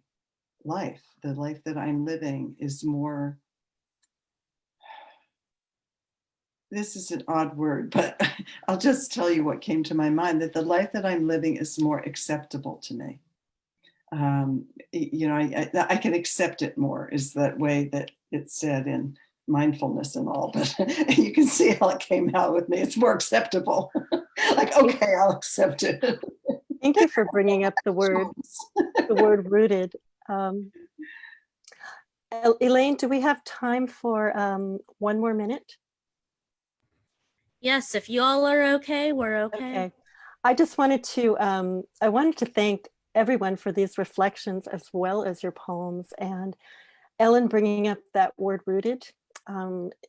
life. The life that I'm living is more, this is an odd word, but I'll just tell you what came to my mind, that the life that I'm living is more acceptable to me. You know, I can accept it more, is that way that it's said in mindfulness and all, but you can see how it came out with me. It's more acceptable. Like, okay, I'll accept it. Thank you for bringing up the word rooted. Elaine, do we have time for one more minute? Yes, if you all are okay, we're okay. I just wanted to, I wanted to thank everyone for these reflections as well as your poems. And Ellen bringing up that word rooted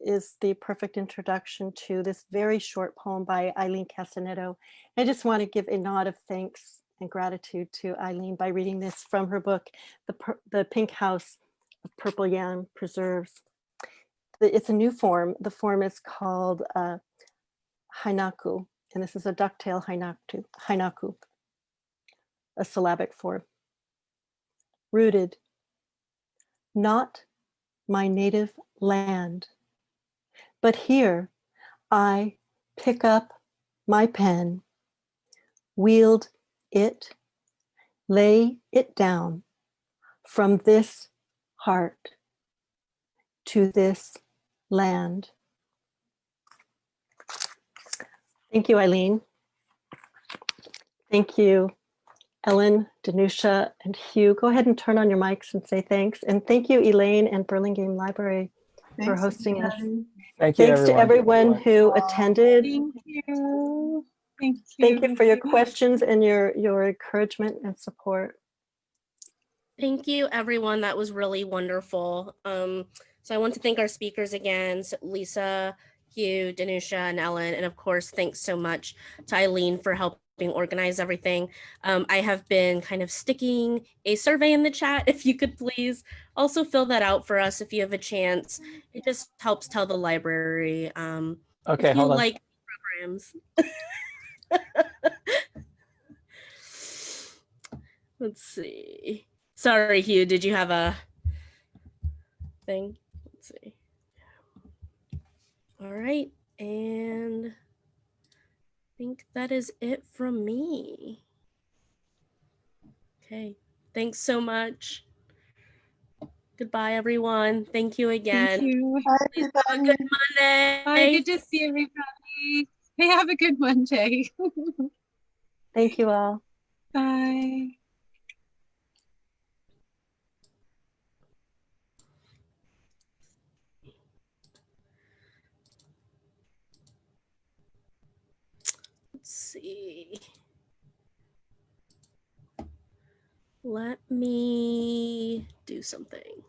is the perfect introduction to this very short poem by Aileen Cassinetto. I just want to give a nod of thanks and gratitude to Aileen by reading this from her book, The Pink House of Purple Yam Preserves. It's a new form. The form is called Hainaku, and this is a ducktail Hainaku, a syllabic form. Rooted, not my native land, but here I pick up my pen, wield it, lay it down from this heart to this land. Thank you, Aileen. Thank you, Ellen, Danusha, and Hugh. Go ahead and turn on your mics and say thanks. And thank you, Elaine and Burlingame Library for hosting us. Thank you, Thanks to everyone who attended. Thank you. Thank Thank you for your you. questions and your encouragement and support. Thank you, everyone. That was really wonderful. So I want to thank our speakers again, so Lisa, Hugh, Danusha, and Ellen. And of course, thanks so much to Aileen for helping organize everything. I have been kind of sticking a survey in the chat. If you could please also fill that out for us if you have a chance. It just helps tell the library Okay, if you hold on. like programs. Let's see. Sorry, Hugh, did you have a thing? Let's see. All right, and I think that is it from me. Okay, thanks so much. Goodbye, everyone. Thank you again. Thank you. Bye, Have a everybody. good Monday. Bye, good to see everybody. Hey, have a good Monday. Thank you all. Bye. Let's see. Let me do something.